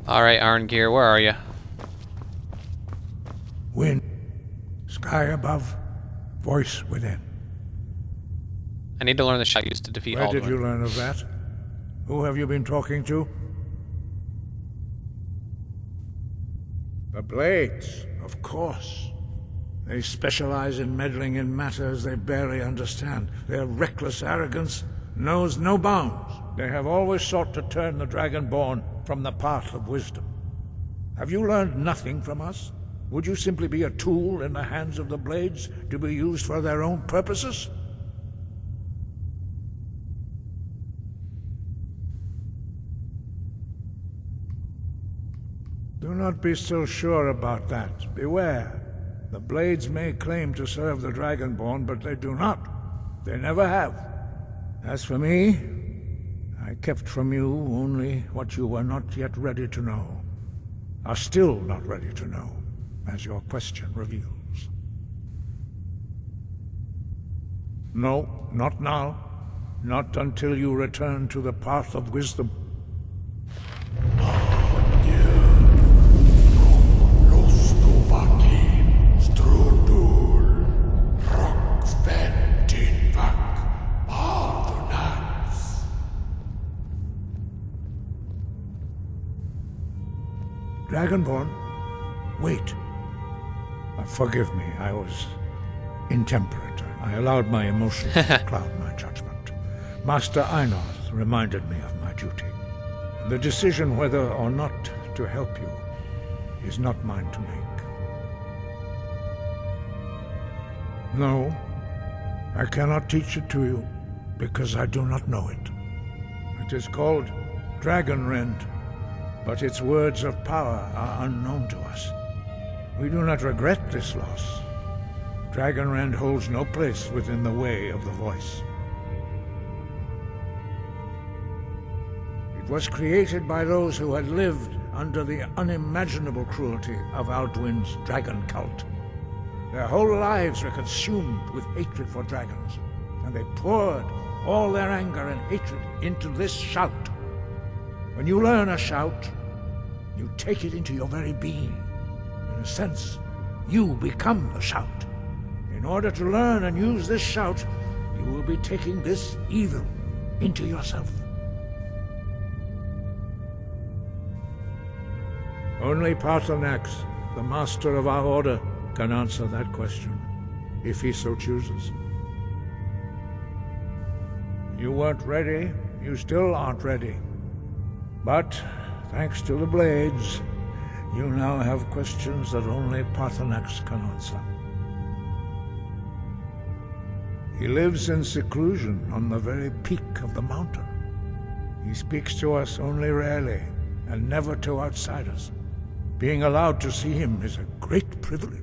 Alright, Arngeir, where are you? Wind, sky above, voice within. I need to learn the shot used to defeat Where Alduin. did you learn of that? Who have you been talking to? The Blades, of course. They specialize in meddling in matters they barely understand. Their reckless arrogance knows no bounds. They have always sought to turn the Dragonborn from the path of wisdom. Have you learned nothing from us? Would you simply be a tool in the hands of the Blades to be used for their own purposes? Do not be so sure about that. Beware. The Blades may claim to serve the Dragonborn, but they do not. They never have. As for me, I kept from you only what you were not yet ready to know. Are still not ready to know, as your question reveals. No, not now. Not until you return to the path of wisdom. Dragonborn, wait. Forgive me, I was intemperate. I allowed my emotions to cloud my judgment. Master Einarth reminded me of my duty. The decision whether or not to help you is not mine to make. No, I cannot teach it to you because I do not know it. It is called Dragonrend, but its words of power are unknown to us. We do not regret this loss. Dragonrend holds no place within the way of the voice. It was created by those who had lived under the unimaginable cruelty of Alduin's dragon cult. Their whole lives were consumed with hatred for dragons, and they poured all their anger and hatred into this shout. When you learn a shout, you take it into your very being. In a sense, you become the shout. In order to learn and use this shout, you will be taking this evil into yourself. Only Paarthurnax, the master of our order, can answer that question, if he so chooses. You weren't ready, you still aren't ready. But, thanks to the Blades, you now have questions that only Paarthurnax can answer. He lives in seclusion on the very peak of the mountain. He speaks to us only rarely, and never to outsiders. Being allowed to see him is a great privilege.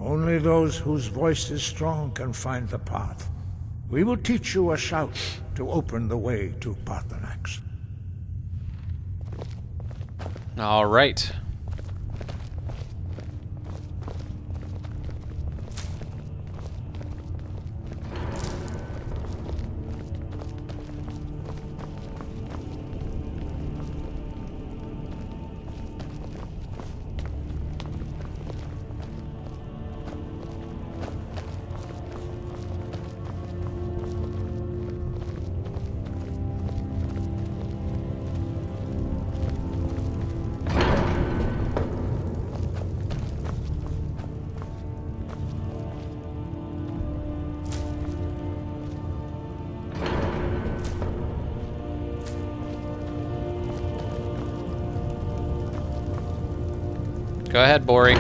Only those whose voice is strong can find the path. We will teach you a shout to open the way to Paarthurnax. All right. Go ahead, Bori.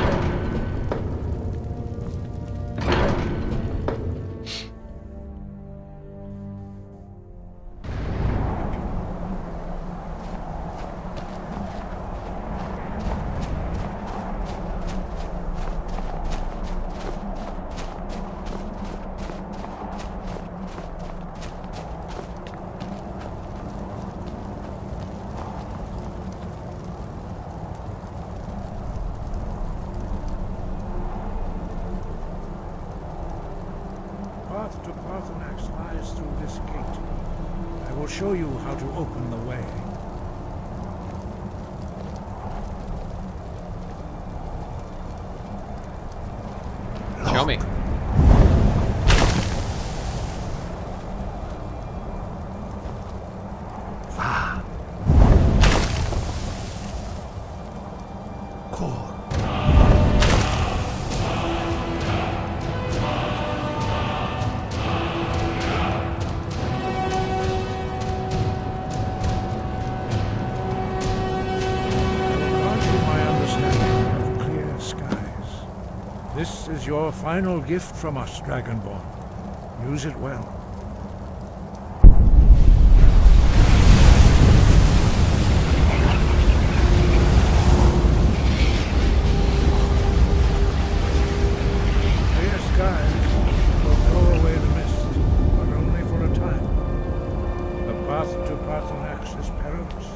Path to Paarthurnax lies through this gate. I will show you how to open the way. your final gift from us, Dragonborn. Use it well. Clear skies will blow away the mist, but only for a time. The path to Paarthurnax is perilous,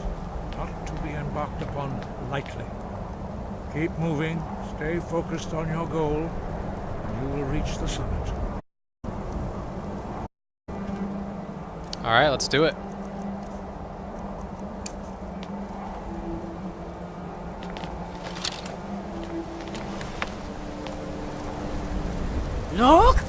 not to be embarked upon lightly. Keep moving, stay focused on your goal, and you will reach the summit. All right, let's do it. Look!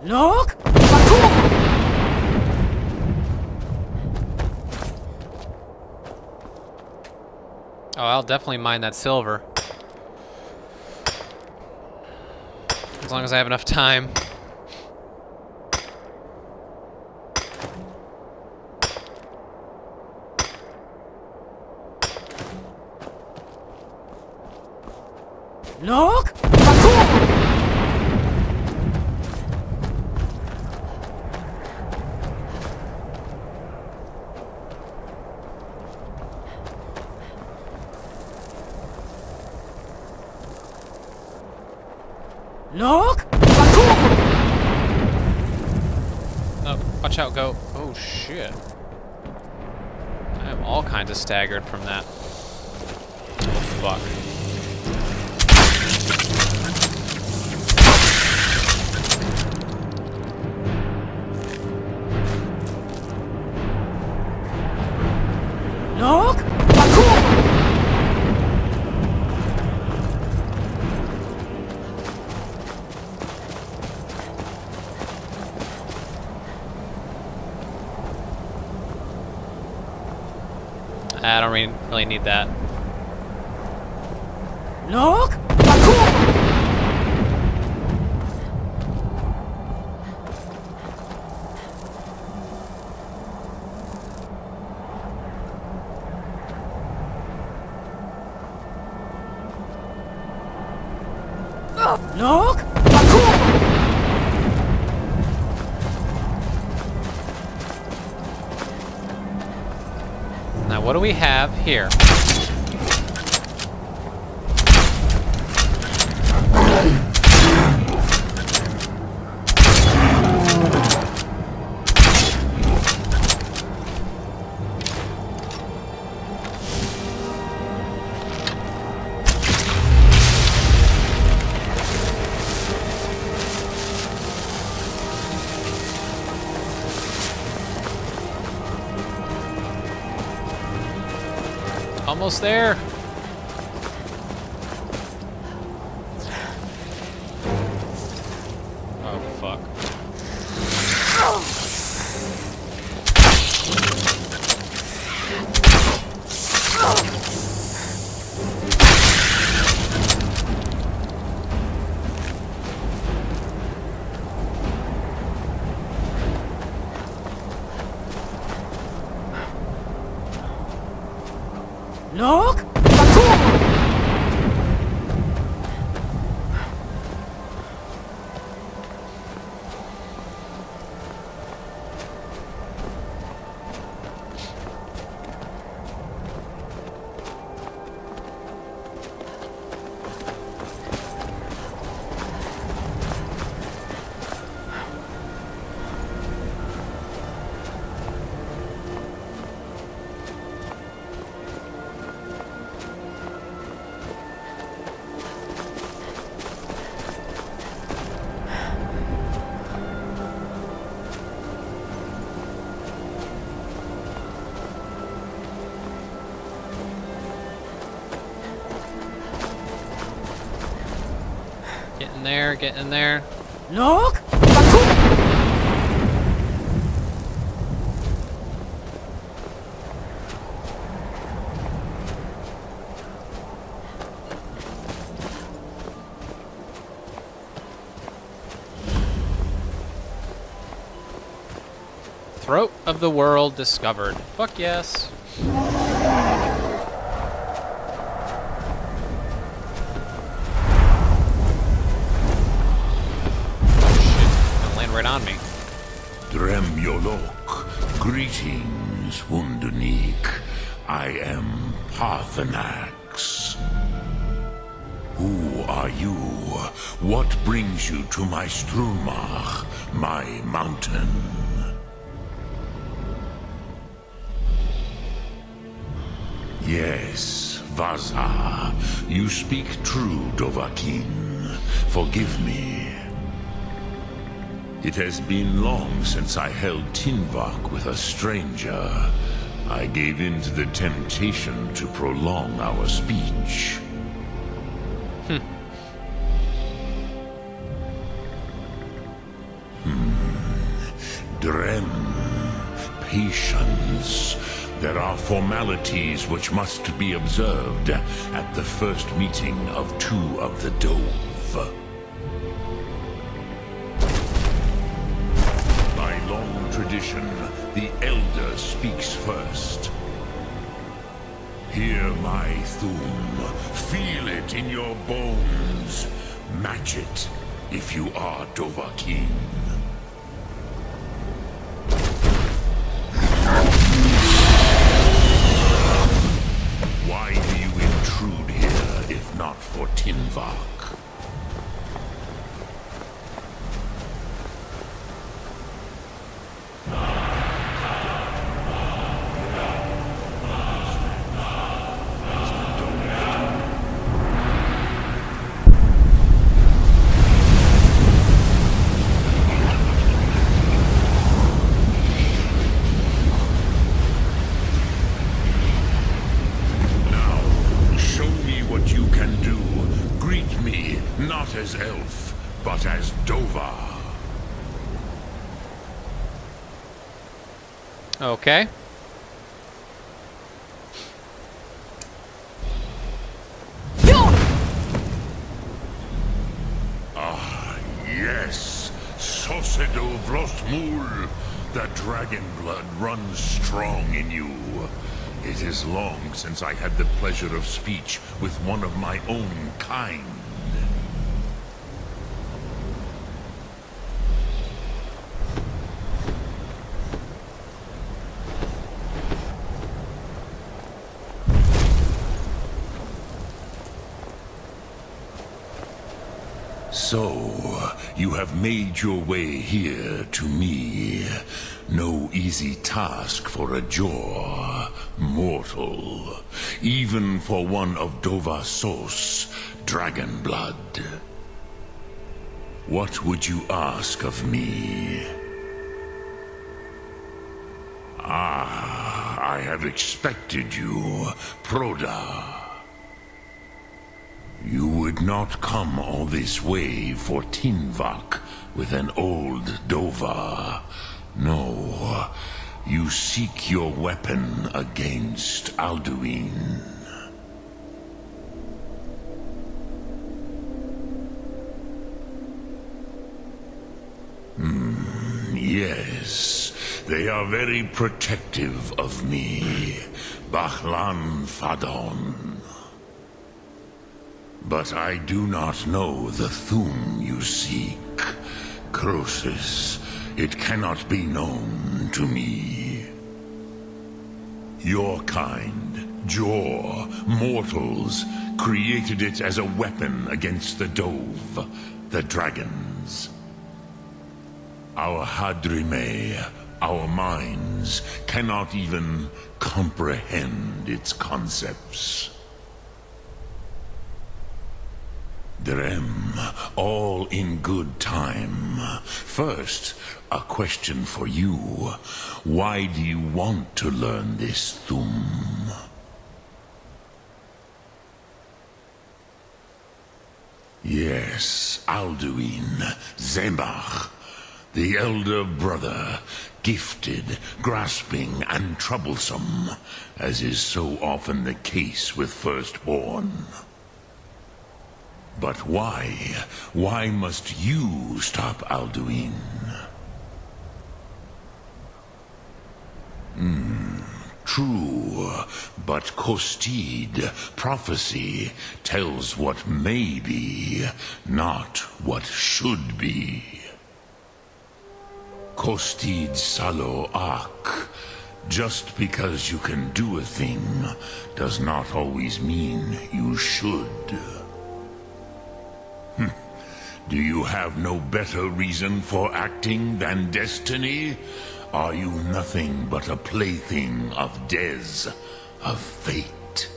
Look! Oh, I'll definitely mine that silver. As long as I have enough time. Look! Look! Oh, watch out, go. Oh, shit. I am all kinds of staggered from that. Fuck. Look! I don't really need that. Look! Look! Now, what do we have here? Almost there. Oh, fuck. Look! Get in there, get in there. Look! Throat of the world discovered. Fuck yes. Land right on me. Dremyolok, greetings, Wundernik. I am Parthenax. Who are you? What brings you to my Strumach, my mountain? Yes, Vaza, you speak true, Dovahkiin. Forgive me. It has been long since I held Tinvak with a stranger. I gave in to the temptation to prolong our speech. Drem, patience. There are formalities which must be observed at the first meeting of two of the Dove. By long tradition, the Elder speaks first. Hear my Thum. Feel it in your bones. Match it if you are Dovahkiin. Why do you intrude here if not for Tinvak? Not as elf, but as Dova. Okay. Ah, yes. Sosedo Vrostmul. The dragon blood runs strong in you. It is long since I had the pleasure of speech with one of my own kind. So, you have made your way here to me. No easy task for a Jor, mortal. Even for one of Dovasos, dragon blood. What would you ask of me? Ah, I have expected you, Proda. You would not come all this way for Tinvak with an old Dova. No, you seek your weapon against Alduin. Yes, they are very protective of me, Bachlan Fadon. But I do not know the Thum you seek. Croesus, it cannot be known to me. Your kind, Jor, mortals, created it as a weapon against the Dove, the dragons. Our Hadrime, our minds, cannot even comprehend its concepts. Drem, all in good time. First, a question for you. Why do you want to learn this Thum? Yes, Alduin, Zemach, the elder brother, gifted, grasping, and troublesome, as is so often the case with firstborn. But why? Why must you stop Alduin? true, but Kostid, prophecy, tells what may be, not what should be. Kostid Salo Ak. Just because you can do a thing does not always mean you should. Do you have no better reason for acting than destiny? Are you nothing but a plaything of Des, of fate?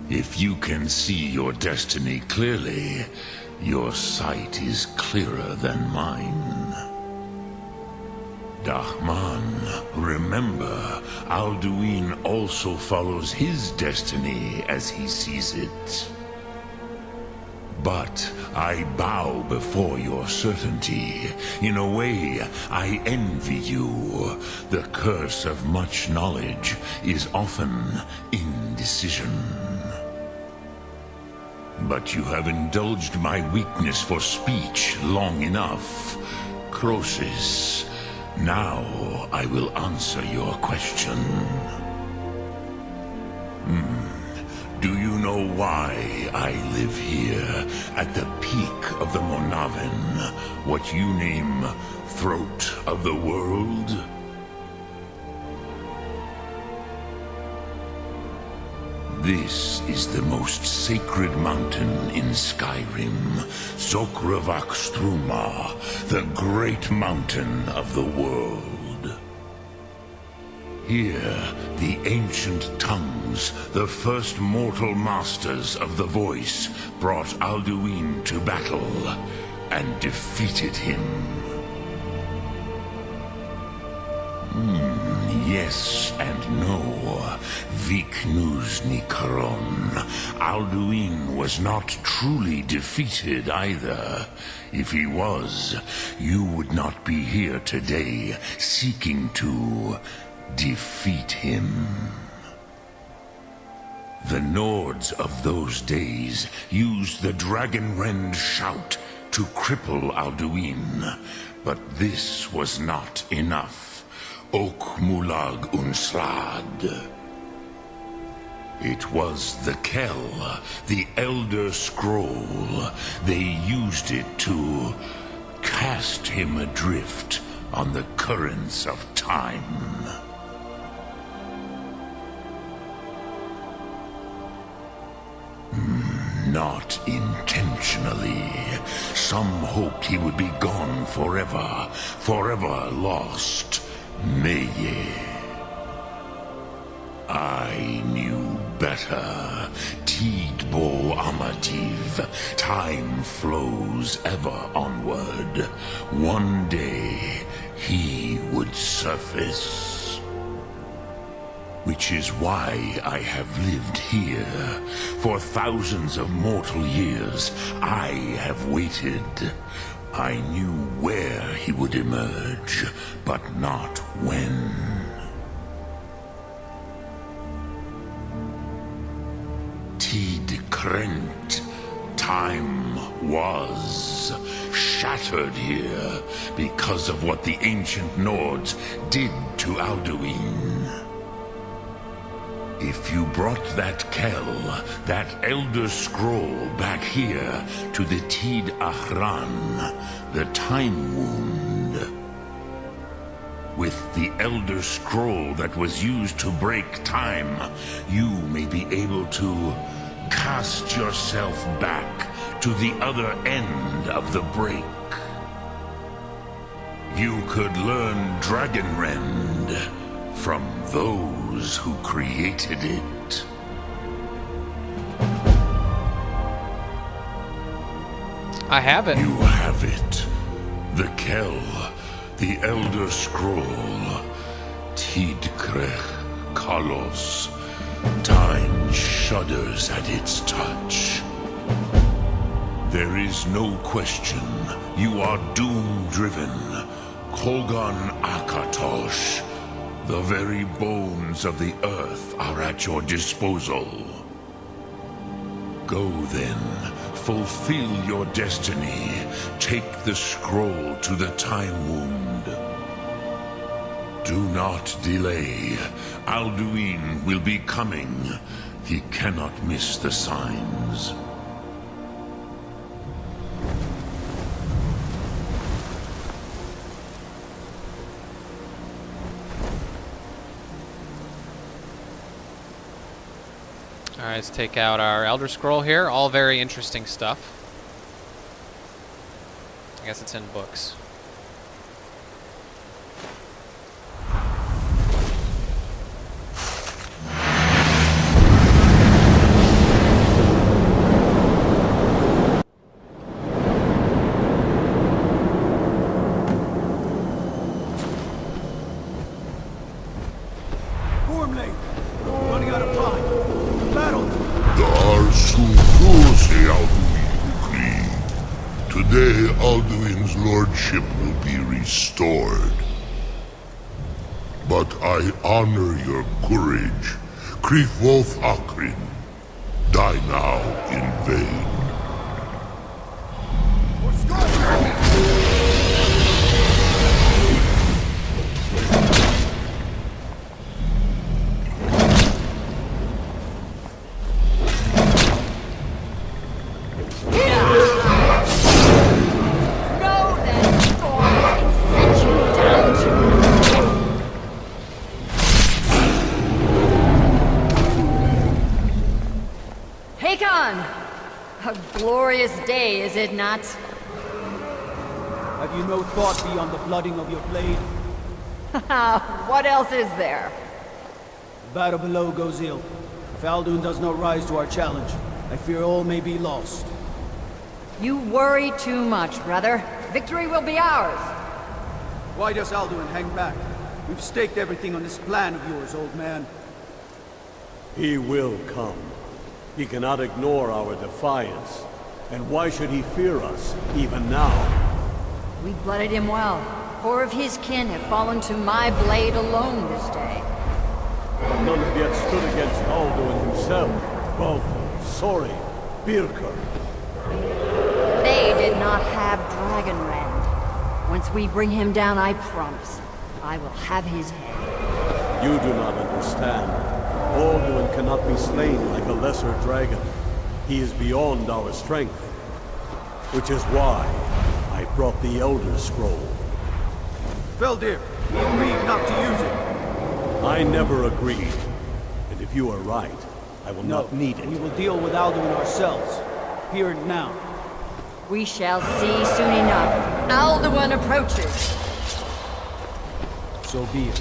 If you can see your destiny clearly, your sight is clearer than mine. Dahman, remember, Alduin also follows his destiny as he sees it. But I bow before your certainty. In a way, I envy you. The curse of much knowledge is often indecision. But you have indulged my weakness for speech long enough. Croesus, now I will answer your question. Do you know why I live here, at the peak of the Monavin, what you name throat of the world? This is the most sacred mountain in Skyrim, Zokravak Struma, the great mountain of the world. Here, the ancient tongues, the first mortal masters of the voice, brought Alduin to battle and defeated him. Yes and no. Viknuz Nikaron. Alduin was not truly defeated either. If he was, you would not be here today seeking to defeat him. The Nords of those days used the Dragonrend shout to cripple Alduin, but this was not enough. Ok Mulag Unslad. It was the Kell, the Elder Scroll. They used it to cast him adrift on the currents of time. Not intentionally. Some hoped he would be gone forever, forever lost. Meye. I knew better. Tidbo Amativ. Time flows ever onward. One day, he would surface. Which is why I have lived here. For thousands of mortal years, I have waited. I knew where he would emerge, but not when. Tid Krent. Time was shattered here because of what the ancient Nords did to Alduin. If you brought that Kell, that Elder Scroll back here to the Tid Ahran, the Time Wound, with the Elder Scroll that was used to break time, you may be able to cast yourself back to the other end of the break. You could learn Dragonrend from those who created it. I have it. You have it. The Kell, the Elder Scroll, Tidkrech Kalos. Time shudders at its touch. There is no question. You are doom-driven. Kogan Akatosh. The very bones of the earth are at your disposal. Go then, Fulfill your destiny. Take the scroll to the Time Wound. Do not delay. Alduin will be coming. He cannot miss the signs. Alright, let's take out our Elder Scroll here. All very interesting stuff. I guess it's in books. Formlate! Running out of time! Battle! Today, Alduin's lordship will be restored. But I honor your courage. Krief Wolf Akrin. Die now in vain. A glorious day, is it not? Have you no thought beyond the blooding of your blade? What else is there? The battle below goes ill. If Alduin does not rise to our challenge, I fear all may be lost. You worry too much, brother. Victory will be ours. Why does Alduin hang back? We've staked everything on this plan of yours, old man. He will come. He cannot ignore our defiance. And why should he fear us, even now? We blooded him well. 4 of his kin have fallen to my blade alone this day. But none have yet stood against Alduin himself. Balthor, Sori, Birka. They did not have Dragonrend. Once we bring him down, I promise, I will have his head. You do not understand. Alduin cannot be slain like a lesser dragon. He is beyond our strength. Which is why I brought the Elder Scroll. Feldir, we agreed not to use it. I never agreed. And if you are right, I will not need it. We will deal with Alduin ourselves. Here and now. We shall see soon enough. Alduin approaches. So be it.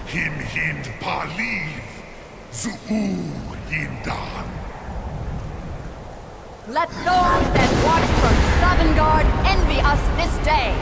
Him hind paliv, zuu hindan. Let those that watch from Sovngarde envy us this day.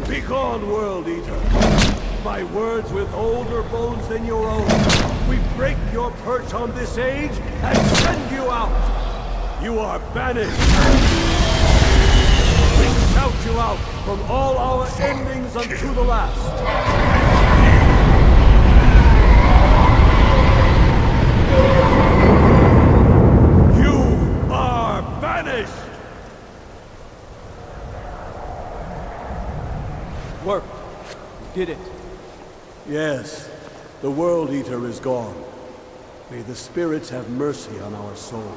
Begone, World Eater! My words with older bones than your own. we break your perch on this age and send you out. You are banished. We shout you out from all our endings unto the last. You are banished! Worked. We did it. Yes, the World Eater is gone. May the spirits have mercy on our souls.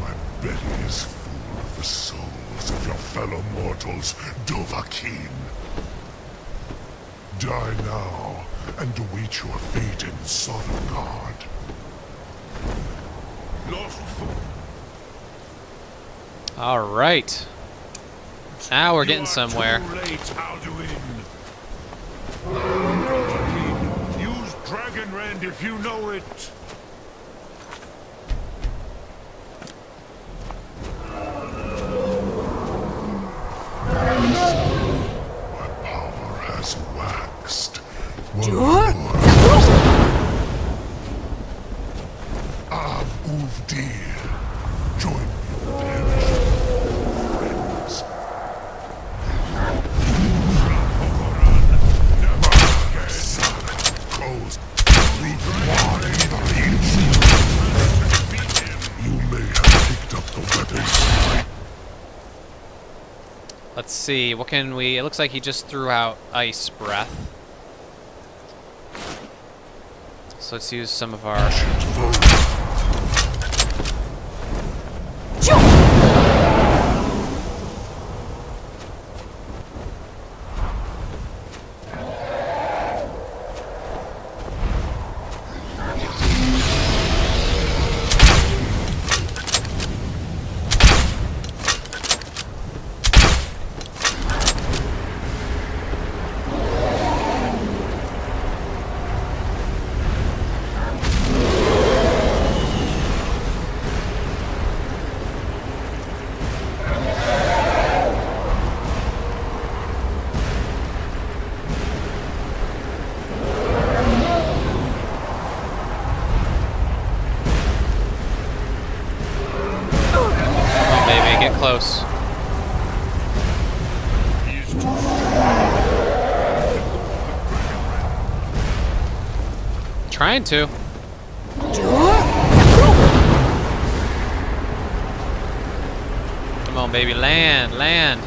My belly is full of the souls of your fellow mortals, Dovahkiin. Die now, and await your fate in Sovngarde. Lost All right. Now we're getting somewhere. Too late, Alduin. Dovahkiin, use Dragonrend if you know it. My power has waxed. Av Uvdir, join me in perishing, friends. You may have picked up the weapons. Let's see, what can we... It looks like he just threw out ice breath. So let's use some of our... Close. Trying to. Come on, baby, land, land.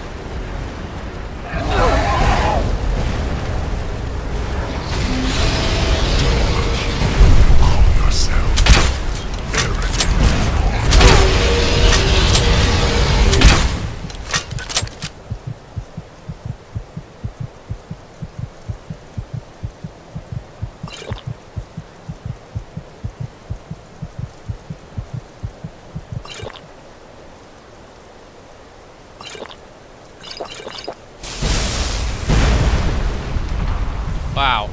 Wow.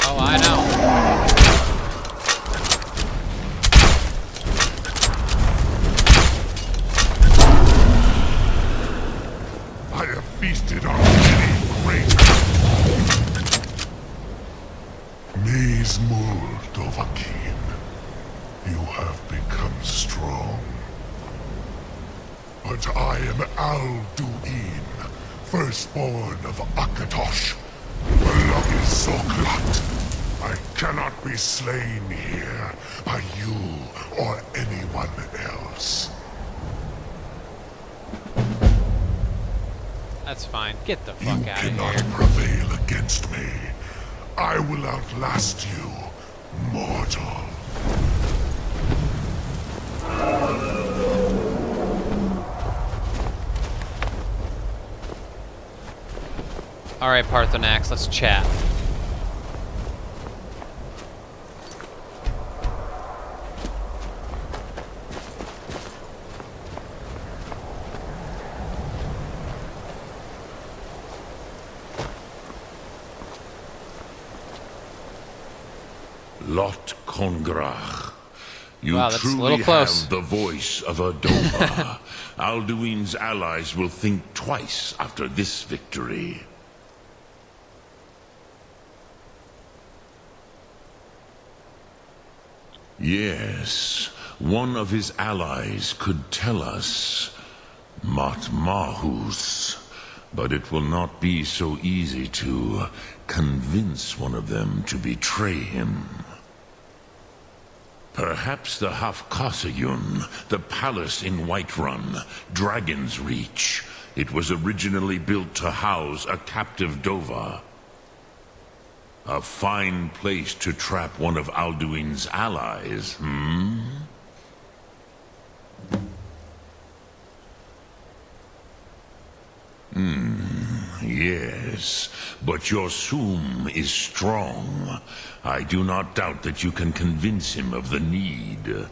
Oh, I know. I have feasted on many great. Mizmul Dovahkiin, you have become strong. But I am Alduin, firstborn of Akatosh, beloved Zoklat. I cannot be slain here by you or anyone else. That's fine. Get the You fuck out of cannot here. prevail against me. I will outlast you, mortal. Alright, Parthenax, let's chat. Lot Kongrach. You Wow, that's a little truly close. have the voice of a Dova. Alduin's allies will think twice after this victory. Yes, one of his allies could tell us. Matmahus. But it will not be so easy to convince one of them to betray him. Perhaps the Hafkasayun, the palace in Whiterun, Dragon's Reach. It was originally built to house a captive Dova. A fine place to trap one of Alduin's allies, hmm? Yes, but your Sum is strong. I do not doubt that you can convince him of the need.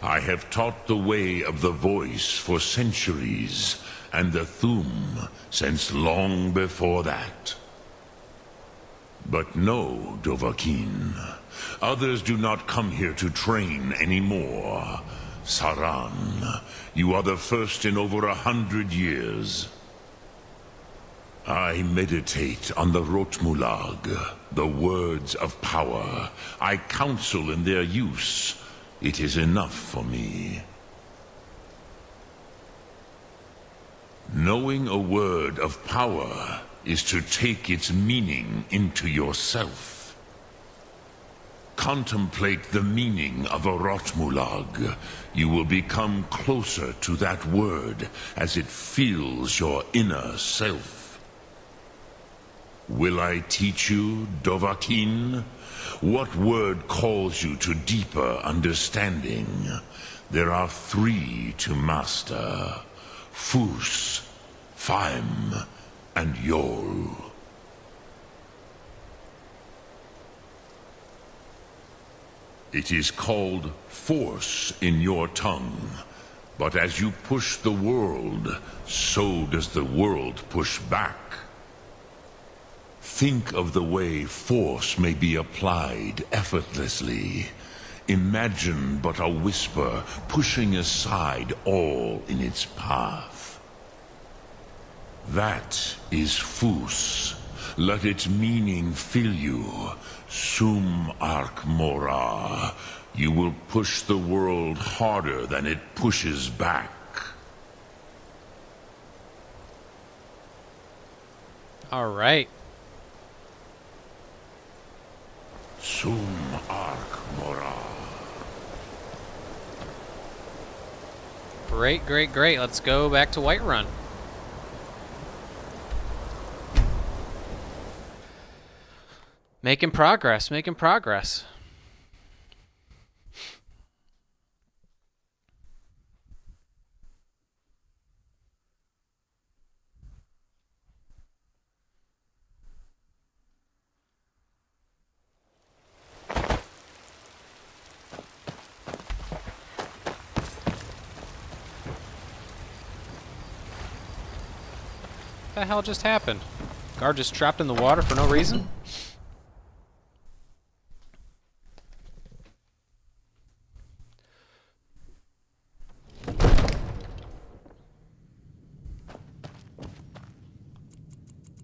I have taught the way of the voice for centuries, and the Thum since long before that. But no, Dovahkiin. Others do not come here to train anymore. Saran, you are the first in over 100 years. I meditate on the Rotmulag, the words of power. I counsel in their use. It is enough for me. Knowing a word of power is to take its meaning into yourself. Contemplate the meaning of a Rotmulag. You will become closer to that word as it fills your inner self. Will I teach you, Dovahkiin? What word calls you to deeper understanding? There are 3 to master. Fus, Faim, and Yol. It is called force in your tongue. But as you push the world, so does the world push back. Think of the way force may be applied effortlessly. Imagine but a whisper pushing aside all in its path. That is Fus. Let its meaning fill you. Sum Ark Mora. You will push the world harder than it pushes back. All right. Sum Ark Mora. Great, great, great. Let's go back to Whiterun. Making progress, making progress. the hell just happened? Guard just trapped in the water for no reason?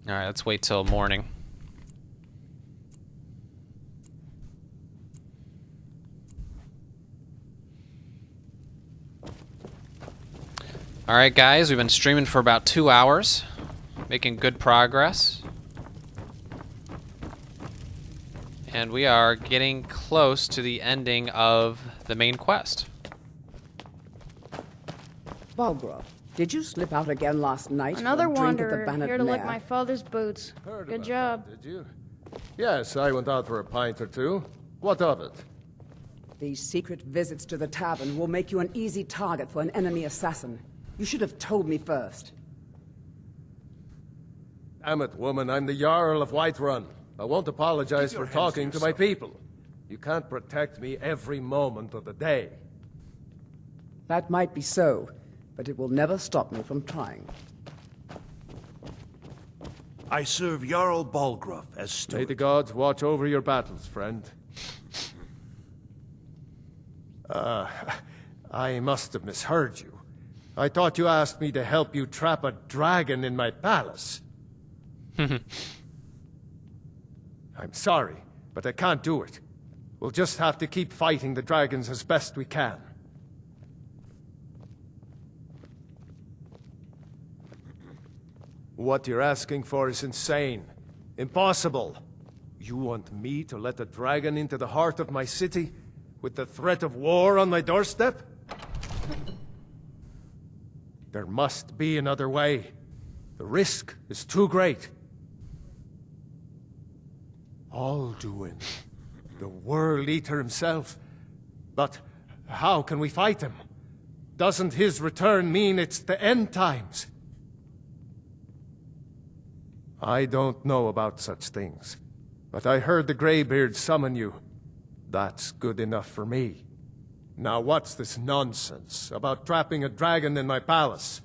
Alright, let's wait till morning. Alright guys, we've been streaming for about 2 hours. Making good progress. And we are getting close to the ending of the main quest. Balgrove, did you slip out again last night? Another for a drink at the wanderer, Bannock here to lick Mare? my father's boots. Good job. Did you? Yes, I went out for a pint or two. What of it? These secret visits to the tavern will make you an easy target for an enemy assassin. You should have told me first. Damn it, woman, I'm the Jarl of Whiterun. I won't apologize for talking to my people. You can't protect me every moment of the day. That might be so, but it will never stop me from trying. I serve Jarl Balgrove as steward. May the gods watch over your battles, friend. I must have misheard you. I thought you asked me to help you trap a dragon in my palace. I'm sorry, but I can't do it. We'll just have to keep fighting the dragons as best we can. What you're asking for is insane. Impossible. You want me to let a dragon into the heart of my city, with the threat of war on my doorstep? There must be another way. The risk is too great. Alduin, the World Eater himself. But how can we fight him? Doesn't his return mean it's the end times? I don't know about such things, but I heard the Greybeard summon you. That's good enough for me. Now what's this nonsense about trapping a dragon in my palace?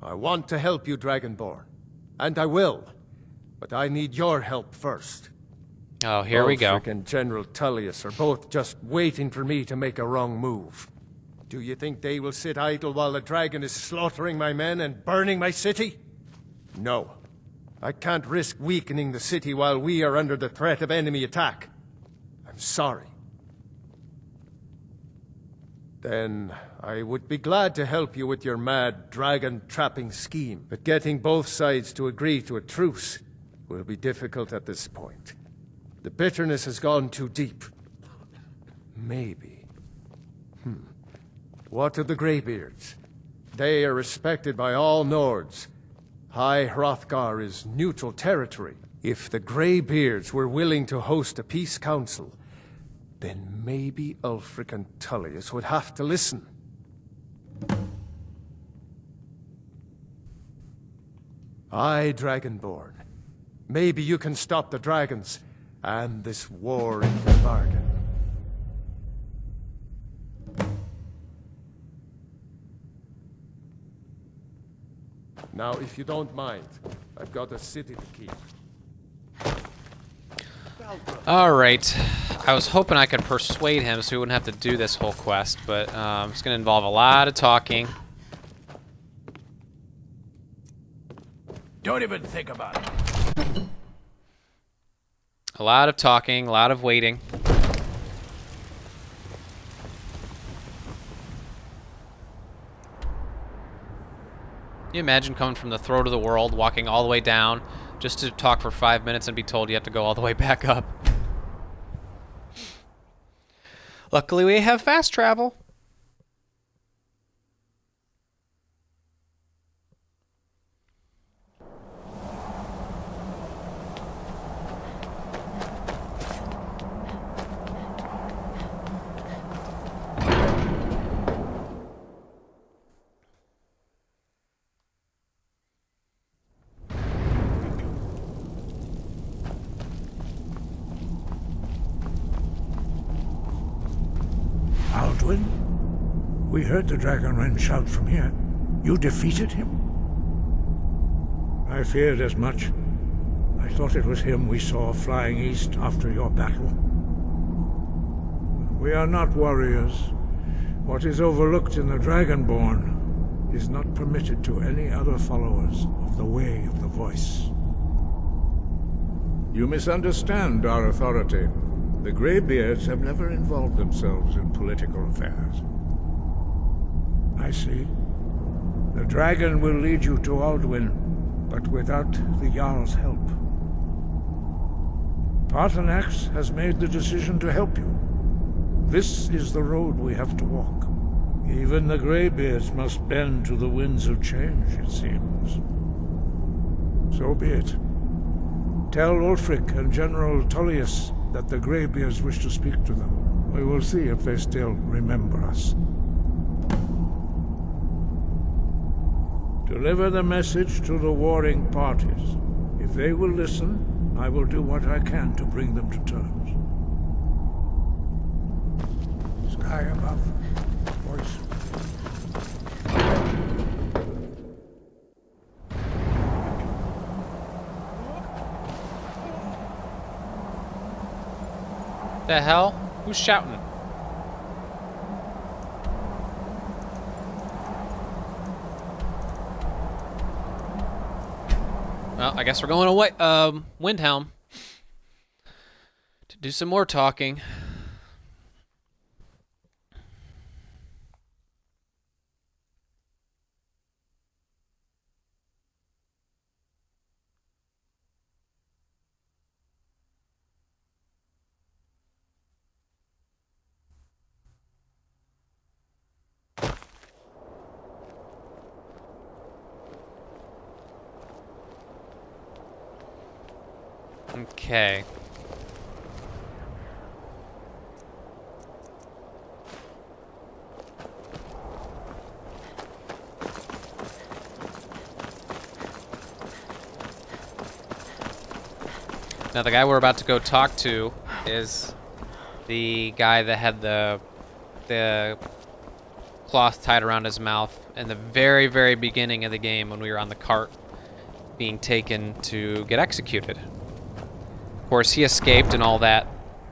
I want to help you, Dragonborn, and I will, but I need your help first. Oh, here we go. Ulfric and General Tullius are both just waiting for me to make a wrong move. Do you think they will sit idle while the dragon is slaughtering my men and burning my city? No. I can't risk weakening the city while we are under the threat of enemy attack. I'm sorry. Then I would be glad to help you with your mad dragon-trapping scheme, but getting both sides to agree to a truce will be difficult at this point. The bitterness has gone too deep. Maybe. What of the Greybeards? They are respected by all Nords. High Hrothgar is neutral territory. If the Greybeards were willing to host a peace council, then maybe Ulfric and Tullius would have to listen. Aye, Dragonborn. Maybe you can stop the dragons, and this war in the bargain. Now, if you don't mind, I've got a city to keep. Alright. I was hoping I could persuade him so he wouldn't have to do this whole quest, but it's going to involve a lot of talking. Don't even think about it. A lot of talking, a lot of waiting. Can you imagine coming from the throat of the world, walking all the way down, just to talk for 5 minutes and be told you have to go all the way back up? Luckily, we have fast travel. Alduin? We heard the Dragonren shout from here. You defeated him? I feared as much. I thought it was him we saw flying east after your battle. We are not warriors. What is overlooked in the Dragonborn is not permitted to any other followers of the Way of the Voice. You misunderstand our authority. The Greybeards have never involved themselves in political affairs. I see. The dragon will lead you to Alduin, but without the Jarl's help. Paarthurnax has made the decision to help you. This is the road we have to walk. Even the Greybeards must bend to the winds of change, it seems. So be it. Tell Ulfric and General Tullius that the Greybeards wish to speak to them. We will see if they still remember us. Deliver the message to the warring parties. If they will listen, I will do what I can to bring them to terms. Sky above. Voice. The hell? Who's shouting? Well, I guess we're going away, Windhelm, to do some more talking. Okay. Now the guy we're about to go talk to is the guy that had the cloth tied around his mouth in the very, very beginning of the game when we were on the cart being taken to get executed. Of course, he escaped in all that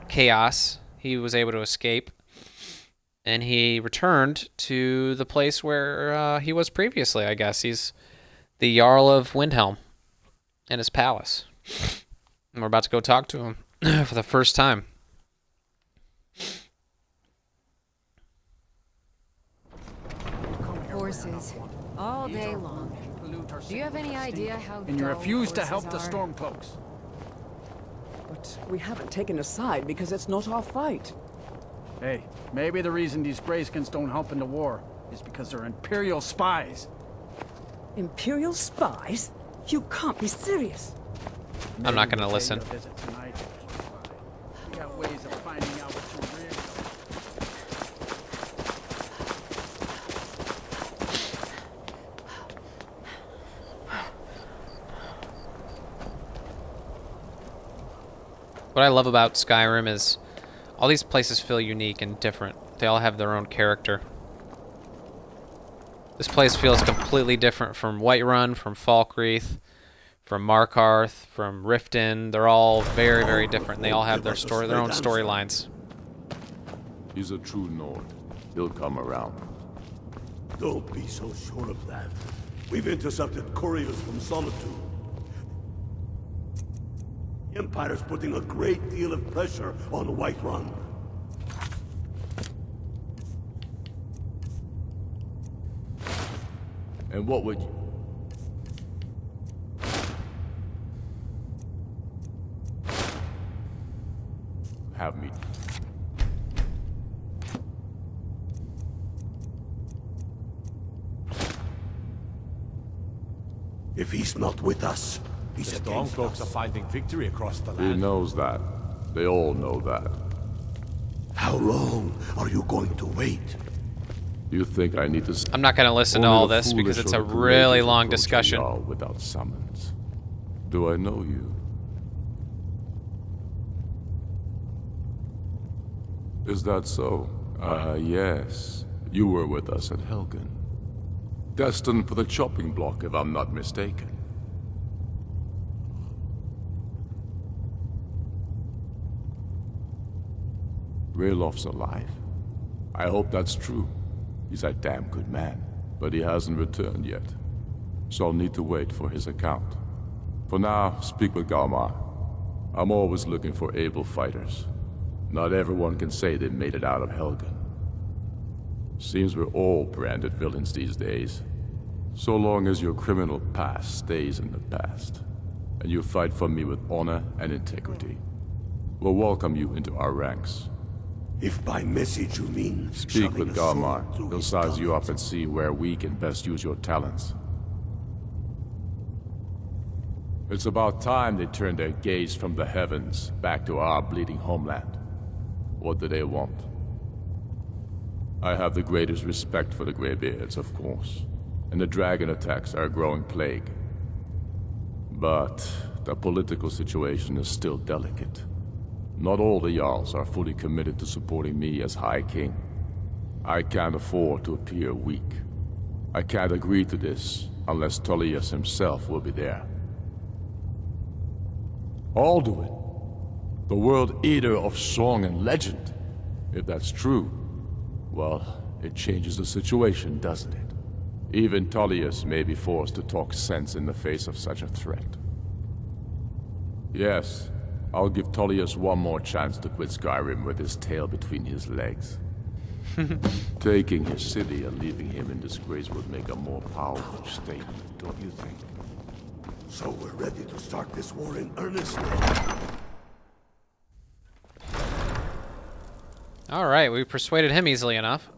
chaos. He was able to escape, and he returned to the place where he was previously, I guess. He's the Jarl of Windhelm and his palace. And we're about to go talk to him for the first time. Horses, all day long. Do you have any idea how And you dull refuse to horses help the are? Stormcloaks. But we haven't taken a side because it's not our fight. Hey, maybe the reason these Greyskins don't help in the war is because they're Imperial spies. Imperial spies? You can't be serious. I'm not going to listen. We got ways of finding out what you're really. What I love about Skyrim is all these places feel unique and different. They all have their own character. This place feels completely different from Whiterun, from Falkreath, from Markarth, from Riften. They're all very, very different. They all have their story, their own storylines. He's a true Nord. He'll come around. Don't be so sure of that. We've intercepted couriers from Solitude. The Empire's putting a great deal of pressure on Whiterun. And what would you... have me... If he's not with us, he's The against Stormcloaks us. are finding victory across the He land. knows that. They all know that. How long are you going to wait? You think I need to... I'm not going to listen to Only all the this because foolish it's or a the really courageous long approach a discussion. Jarl without summons. Do I know you? Is that so? Yes. You were with us at Helgen. Destined for the chopping block, if I'm not mistaken. Raylof's alive. I hope that's true. He's a damn good man, but he hasn't returned yet. So I'll need to wait for his account. For now, speak with Galmar. I'm always looking for able fighters. Not everyone can say they made it out of Helgen. Seems we're all branded villains these days. So long as your criminal past stays in the past, and you fight for me with honor and integrity, we'll welcome you into our ranks. If by message you mean... Speak with Galmar. He'll size you up and see where we can best use your talents. It's about time they turned their gaze from the heavens back to our bleeding homeland. What do they want? I have the greatest respect for the Greybeards, of course, and the dragon attacks are a growing plague. But the political situation is still delicate. Not all the Jarls are fully committed to supporting me as High King. I can't afford to appear weak. I can't agree to this unless Tullius himself will be there. Alduin, the World Eater of song and legend. If that's true, well, it changes the situation, doesn't it? Even Tullius may be forced to talk sense in the face of such a threat. Yes, I'll give Tullius one more chance to quit Skyrim with his tail between his legs. Taking his city and leaving him in disgrace would make a more powerful statement, don't you think? So we're ready to start this war in earnest? Alright, we persuaded him easily enough.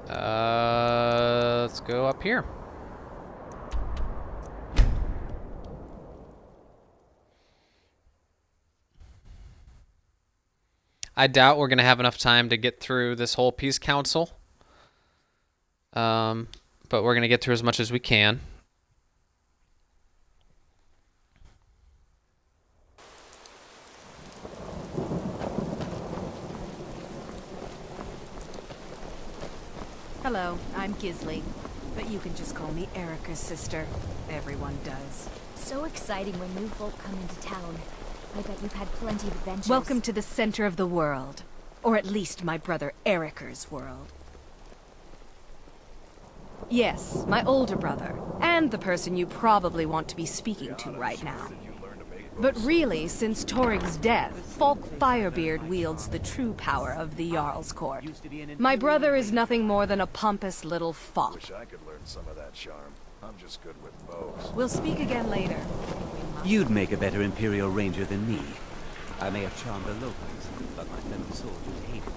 Let's go up here. I doubt we're going to have enough time to get through this whole peace council. But we're going to get through as much as we can. Hello, I'm Gisli, but you can just call me Erica's sister. Everyone does. So exciting when new folk come into town. I bet you've had plenty of adventures. Welcome to the center of the world. Or at least my brother Erica's world. Yes, my older brother, and the person you probably want to be speaking to right now. But really, since Torig's death, Falk Firebeard wields the true power of the Jarl's court. My brother is nothing more than a pompous little fop. Wish I could learn some of that charm. I'm just good with bows. We'll speak again later. You'd make a better Imperial Ranger than me. I may have charmed the locals, but my fellow soldiers hated me.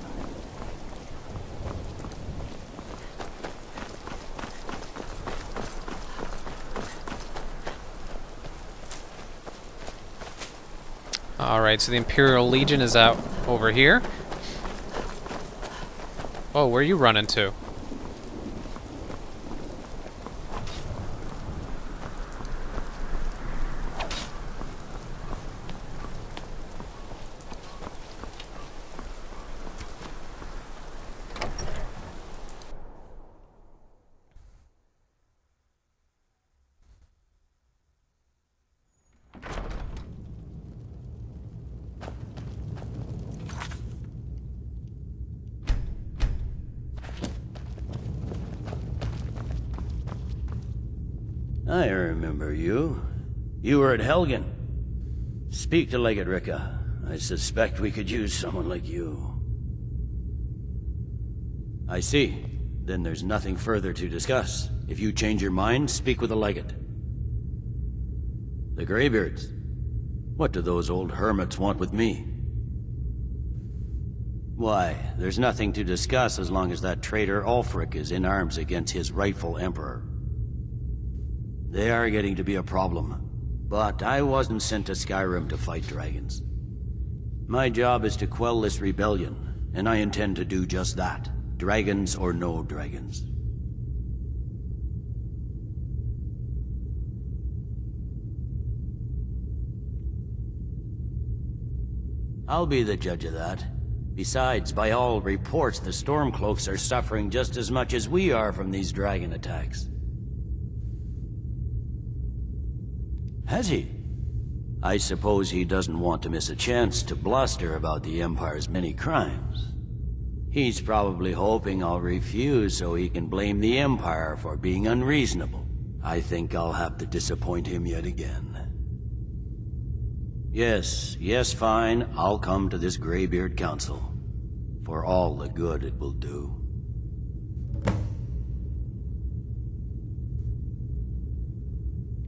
Alright, so the Imperial Legion is out over here. Oh, where are you running to? I remember you. You were at Helgen. Speak to Legate Ricka. I suspect we could use someone like you. I see. Then there's nothing further to discuss. If you change your mind, speak with the Legate. The Greybeards. What do those old hermits want with me? Why, there's nothing to discuss as long as that traitor Ulfric is in arms against his rightful emperor. They are getting to be a problem, but I wasn't sent to Skyrim to fight dragons. My job is to quell this rebellion, and I intend to do just that, dragons or no dragons. I'll be the judge of that. Besides, by all reports, the Stormcloaks are suffering just as much as we are from these dragon attacks. Has he? I suppose he doesn't want to miss a chance to bluster about the Empire's many crimes. He's probably hoping I'll refuse so he can blame the Empire for being unreasonable. I think I'll have to disappoint him yet again. Yes, fine. I'll come to this Greybeard Council. For all the good it will do.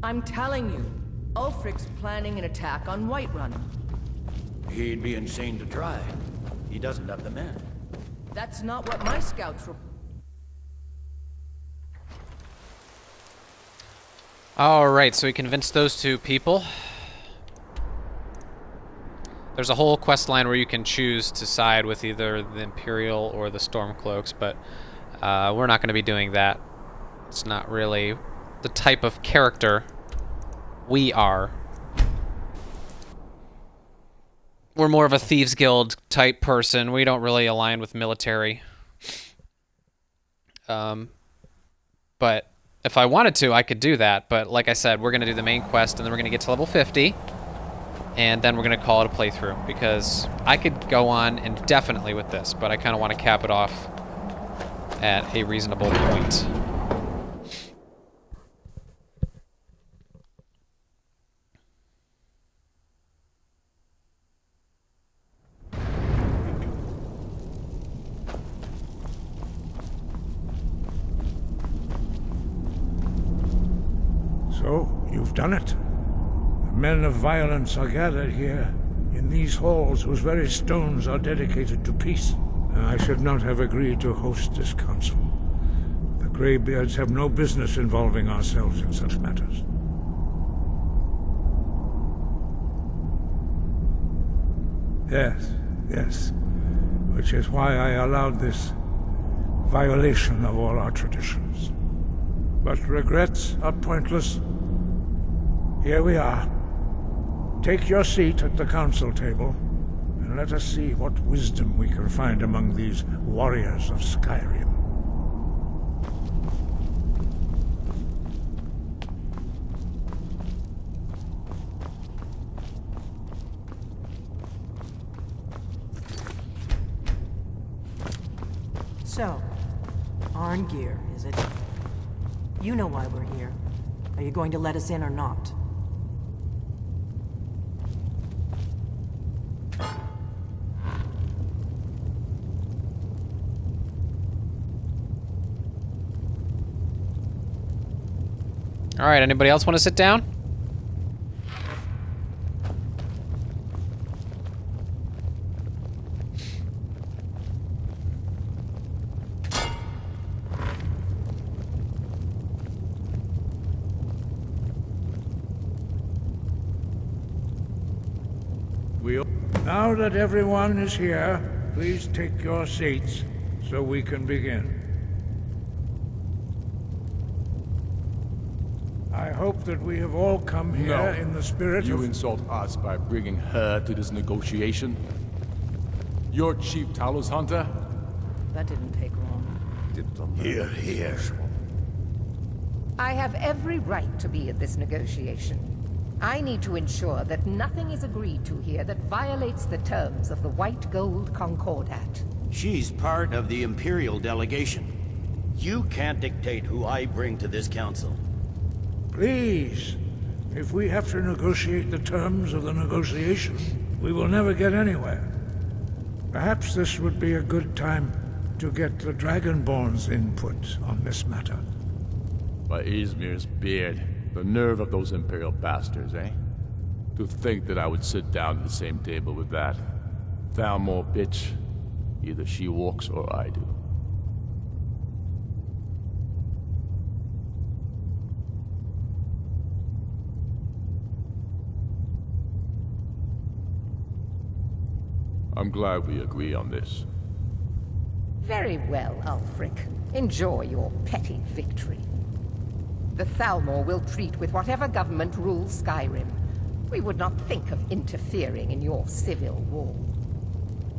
I'm telling you, Ulfric's planning an attack on Whiterun. He'd be insane to try. He doesn't have the men. That's not what my scouts were. Alright, so we convinced those two people. There's a whole quest line where you can choose to side with either the Imperial or the Stormcloaks, but we're not going to be doing that. It's not really the type of character we are. We're more of a Thieves Guild type person. We don't really align with military. But if I wanted to, I could do that. But like I said, we're going to do the main quest, and then we're going to get to level 50. And then we're going to call it a playthrough, because I could go on indefinitely with this, but I kind of want to cap it off at a reasonable point. So, you've done it. Men of violence are gathered here, in these halls whose very stones are dedicated to peace. I should not have agreed to host this council. The Greybeards have no business involving ourselves in such matters. Yes. Which is why I allowed this violation of all our traditions. But regrets are pointless. Here we are. Take your seat at the council table, and let us see what wisdom we can find among these warriors of Skyrim. So, Arngeir, is it? You know why we're here. Are you going to let us in or not? All right, anybody else want to sit down? Now that everyone is here, please take your seats so we can begin. I hope that we have all come here in the spirit You of... insult us by bringing her to this negotiation? You're Chief Talos Hunter? That didn't take long. Here. I have every right to be at this negotiation. I need to ensure that nothing is agreed to here that violates the terms of the White Gold Concordat. She's part of the Imperial delegation. You can't dictate who I bring to this council. Please, if we have to negotiate the terms of the negotiation, we will never get anywhere. Perhaps this would be a good time to get the Dragonborn's input on this matter. By Izmir's beard, the nerve of those Imperial bastards, eh? To think that I would sit down at the same table with that Thalmor bitch. Either she walks or I do. I'm glad we agree on this. Very well, Ulfric. Enjoy your petty victory. The Thalmor will treat with whatever government rules Skyrim. We would not think of interfering in your civil war.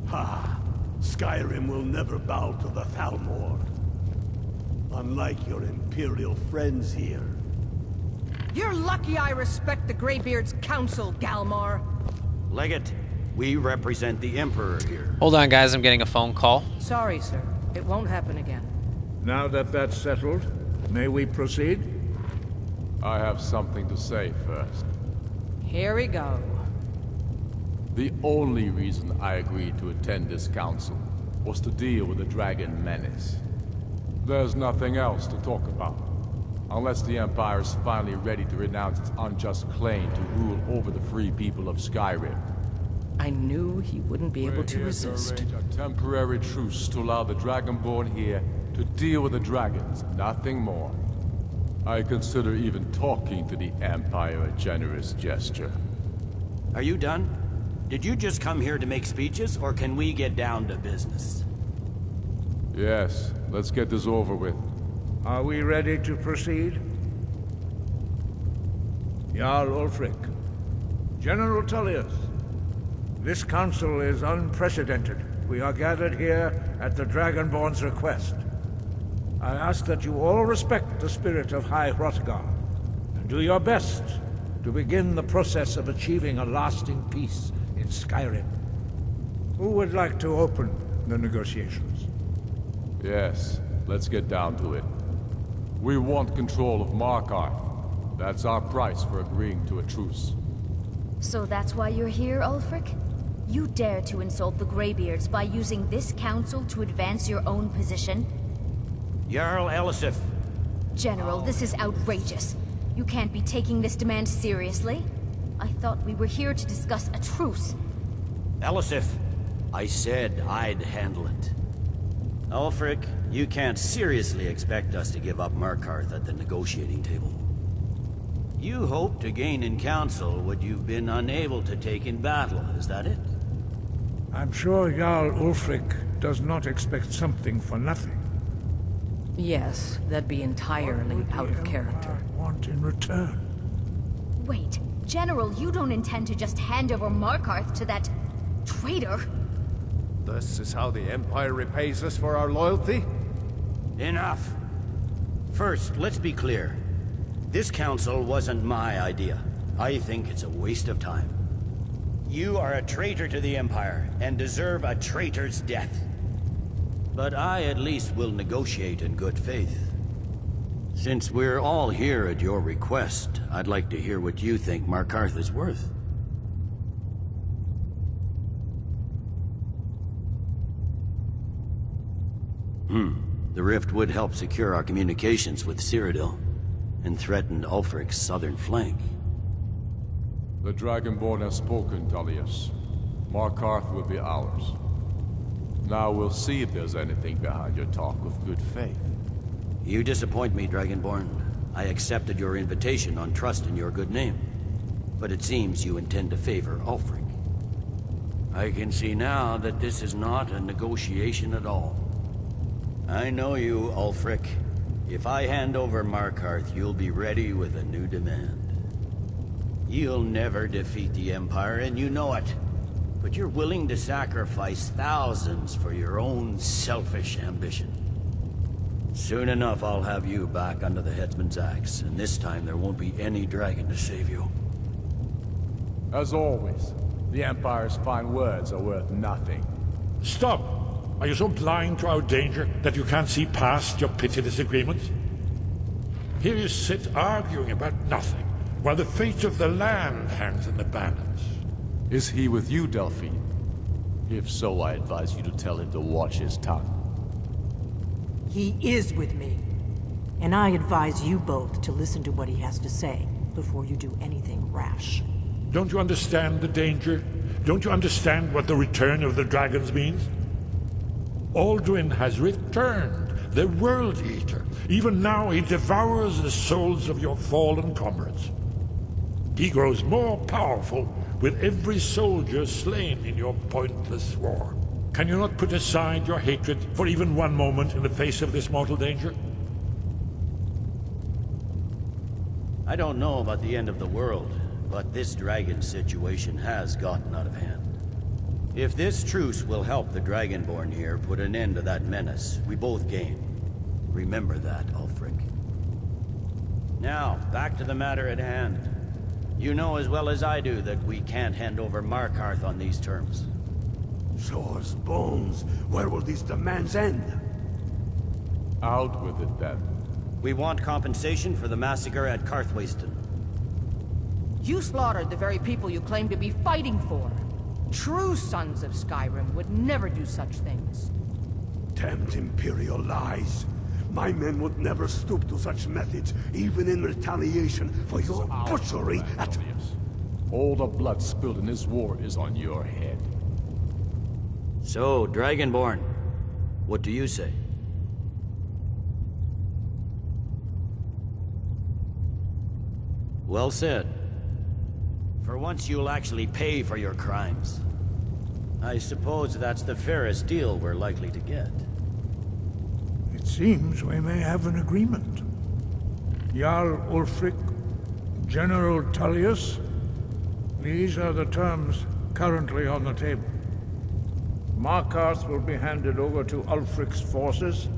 Ha! Skyrim will never bow to the Thalmor. Unlike your Imperial friends here. You're lucky I respect the Greybeard's counsel, Galmar. Legate, we represent the Emperor here. Hold on, guys. I'm getting a phone call. Sorry, sir. It won't happen again. Now that that's settled, may we proceed? I have something to say first. Here we go. The only reason I agreed to attend this council was to deal with the Dragon Menace. There's nothing else to talk about. Unless the Empire is finally ready to renounce its unjust claim to rule over the free people of Skyrim. I knew he wouldn't be able to resist. To arrange a temporary truce to allow the Dragonborn here to deal with the dragons, nothing more. I consider even talking to the Empire a generous gesture. Are you done? Did you just come here to make speeches, or can we get down to business? Yes, let's get this over with. Are we ready to proceed? Jarl Ulfric, General Tullius, this council is unprecedented. We are gathered here at the Dragonborn's request. I ask that you all respect the spirit of High Hrothgar, and do your best to begin the process of achieving a lasting peace in Skyrim. Who would like to open the negotiations? Yes, let's get down to it. We want control of Markarth. That's our price for agreeing to a truce. So that's why you're here, Ulfric? You dare to insult the Greybeards by using this council to advance your own position? Jarl Elisif. General, this is outrageous. You can't be taking this demand seriously. I thought we were here to discuss a truce. Elisif, I said I'd handle it. Ulfric, you can't seriously expect us to give up Markarth at the negotiating table. You hoped to gain in council what you've been unable to take in battle, is that it? I'm sure Jarl Ulfric does not expect something for nothing. Yes, that'd be entirely out of character. Want in return? Wait, General, you don't intend to just hand over Markarth to that traitor? This is how the Empire repays us for our loyalty? Enough. First, let's be clear. This council wasn't my idea. I think it's a waste of time. You are a traitor to the Empire, and deserve a traitor's death. But I at least will negotiate in good faith. Since we're all here at your request, I'd like to hear what you think Markarth is worth. The rift would help secure our communications with Cyrodiil, and threaten Ulfric's southern flank. The Dragonborn has spoken, Tullius. Markarth will be ours. Now we'll see if there's anything behind your talk of good faith. You disappoint me, Dragonborn. I accepted your invitation on trust in your good name. But it seems you intend to favor Ulfric. I can see now that this is not a negotiation at all. I know you, Ulfric. If I hand over Markarth, you'll be ready with a new demand. You'll never defeat the Empire, and you know it. But you're willing to sacrifice thousands for your own selfish ambition. Soon enough, I'll have you back under the headsman's axe, and this time there won't be any dragon to save you. As always, the Empire's fine words are worth nothing. Stop! Are you so blind to our danger that you can't see past your pitiless agreements? Here you sit arguing about nothing, while the fate of the land hangs in the balance. Is he with you, Delphine? If so, I advise you to tell him to watch his tongue. He is with me. And I advise you both to listen to what he has to say before you do anything rash. Don't you understand the danger? Don't you understand what the return of the dragons means? Alduin has returned, the World Eater. Even now he devours the souls of your fallen comrades. He grows more powerful with every soldier slain in your pointless war. Can you not put aside your hatred for even one moment in the face of this mortal danger? I don't know about the end of the world, but this dragon situation has gotten out of hand. If this truce will help the Dragonborn here put an end to that menace, we both gain. Remember that, Ulfric. Now, back to the matter at hand. You know as well as I do that we can't hand over Markarth on these terms. Show us bones. Where will these demands end? Out with it then. We want compensation for the massacre at Karthwasten. You slaughtered the very people you claim to be fighting for. True sons of Skyrim would never do such things. Damned Imperial lies. My men would never stoop to such methods, even in retaliation for your butchery at... All the blood spilled in this war is on your head. So, Dragonborn, what do you say? Well said. For once you'll actually pay for your crimes. I suppose that's the fairest deal we're likely to get. It seems we may have an agreement. Jarl Ulfric, General Tullius, these are the terms currently on the table. Markarth will be handed over to Ulfric's forces,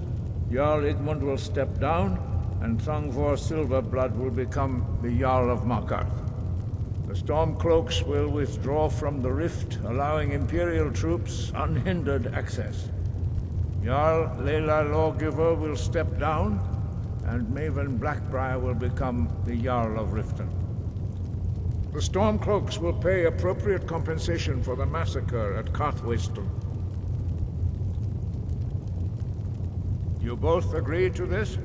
Jarl Igmund will step down, and Thangvor Silverblood will become the Jarl of Markarth. The Stormcloaks will withdraw from the rift, allowing Imperial troops unhindered access. Jarl Leila Lawgiver will step down, and Maven Blackbriar will become the Jarl of Riften. The Stormcloaks will pay appropriate compensation for the massacre at Karthwasten. You both agree to this?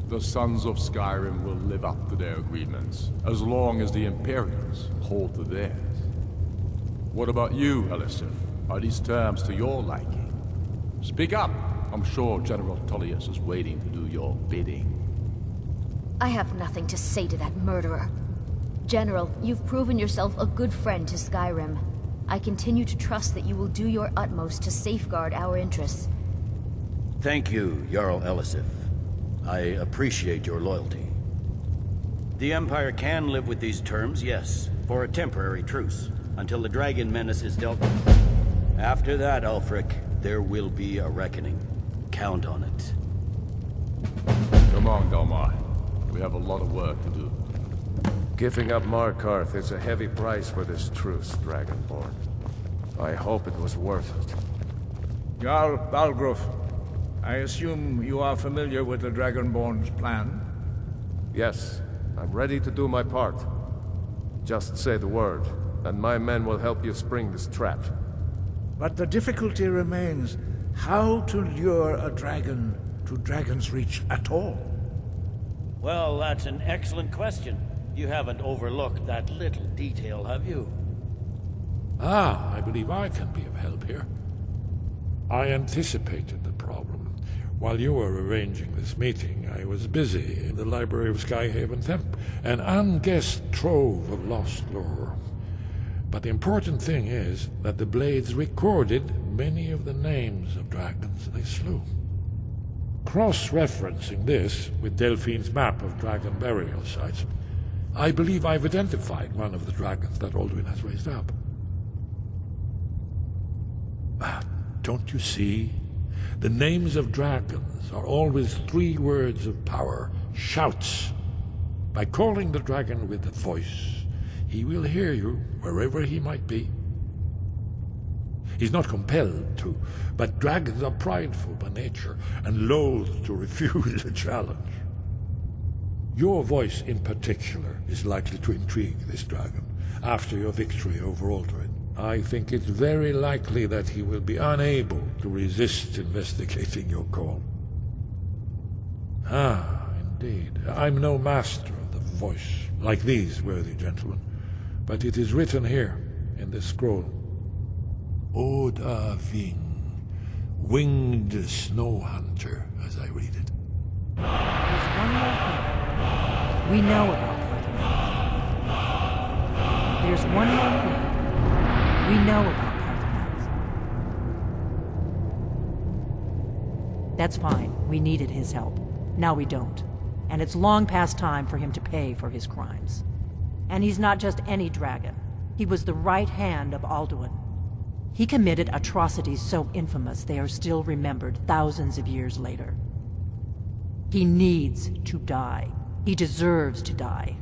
The Sons of Skyrim will live up to their agreements, as long as the Imperials hold to theirs. What about you, Elisif? Are these terms to your liking? Speak up! I'm sure General Tullius is waiting to do your bidding. I have nothing to say to that murderer. General, you've proven yourself a good friend to Skyrim. I continue to trust that you will do your utmost to safeguard our interests. Thank you, Jarl Elisif. I appreciate your loyalty. The Empire can live with these terms, yes, for a temporary truce, until the dragon menace is dealt with. After that, Ulfric, there will be a reckoning. Count on it. Come on, Dalmar. We have a lot of work to do. Giving up Markarth is a heavy price for this truce, Dragonborn. I hope it was worth it. Jarl Balgruf, I assume you are familiar with the Dragonborn's plan? Yes, I'm ready to do my part. Just say the word, and my men will help you spring this trap. But the difficulty remains how to lure a dragon to Dragon's Reach at all. Well, that's an excellent question. You haven't overlooked that little detail, have you? Ah, I believe I can be of help here. I anticipated the problem. While you were arranging this meeting, I was busy in the library of Skyhaven Temp, an unguessed trove of lost lore. But the important thing is that the Blades recorded many of the names of dragons they slew. Cross-referencing this with Delphine's map of dragon burial sites, I believe I've identified one of the dragons that Alduin has raised up. Don't you see? The names of dragons are always 3 words of power, shouts. By calling the dragon with a voice, he will hear you wherever he might be. He's not compelled to, but dragons are prideful by nature and loath to refuse a challenge. Your voice in particular is likely to intrigue this dragon after your victory over Alduin. I think it's very likely that he will be unable to resist investigating your call. Ah, indeed. I'm no master of the voice, like these worthy gentlemen, but it is written here in this scroll. Oda Ving, winged snow hunter, as I read it. There's one more thing. We know about Cartagena. There's one more thing. We know about Cartagena. That's fine. We needed his help. Now we don't. And it's long past time for him to pay for his crimes. And he's not just any dragon. He was the right hand of Alduin. He committed atrocities so infamous they are still remembered thousands of years later. He needs to die, He deserves to die,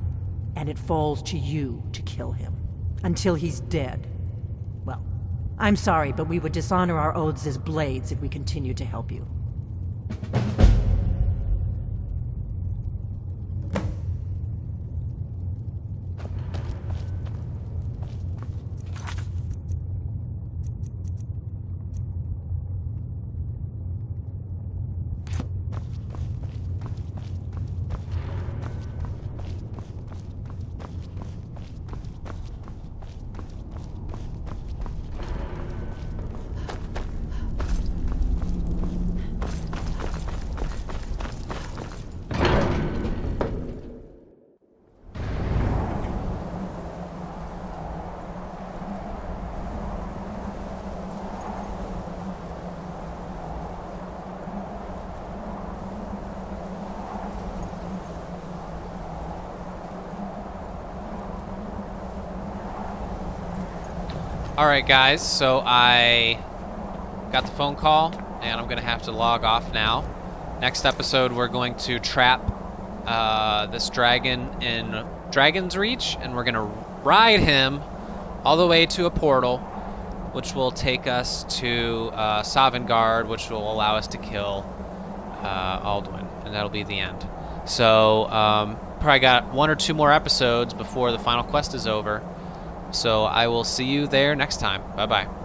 and it falls to you to kill him. Until he's dead. Well, I'm sorry, but we would dishonor our oaths as blades if we continued to help you. Alright guys, so I got the phone call, and I'm going to have to log off now. Next episode, we're going to trap this dragon in Dragon's Reach, and we're going to ride him all the way to a portal, which will take us to Sovngarde, which will allow us to kill Alduin, and that'll be the end. So, probably got 1 or 2 more episodes before the final quest is over. So I will see you there next time. Bye-bye.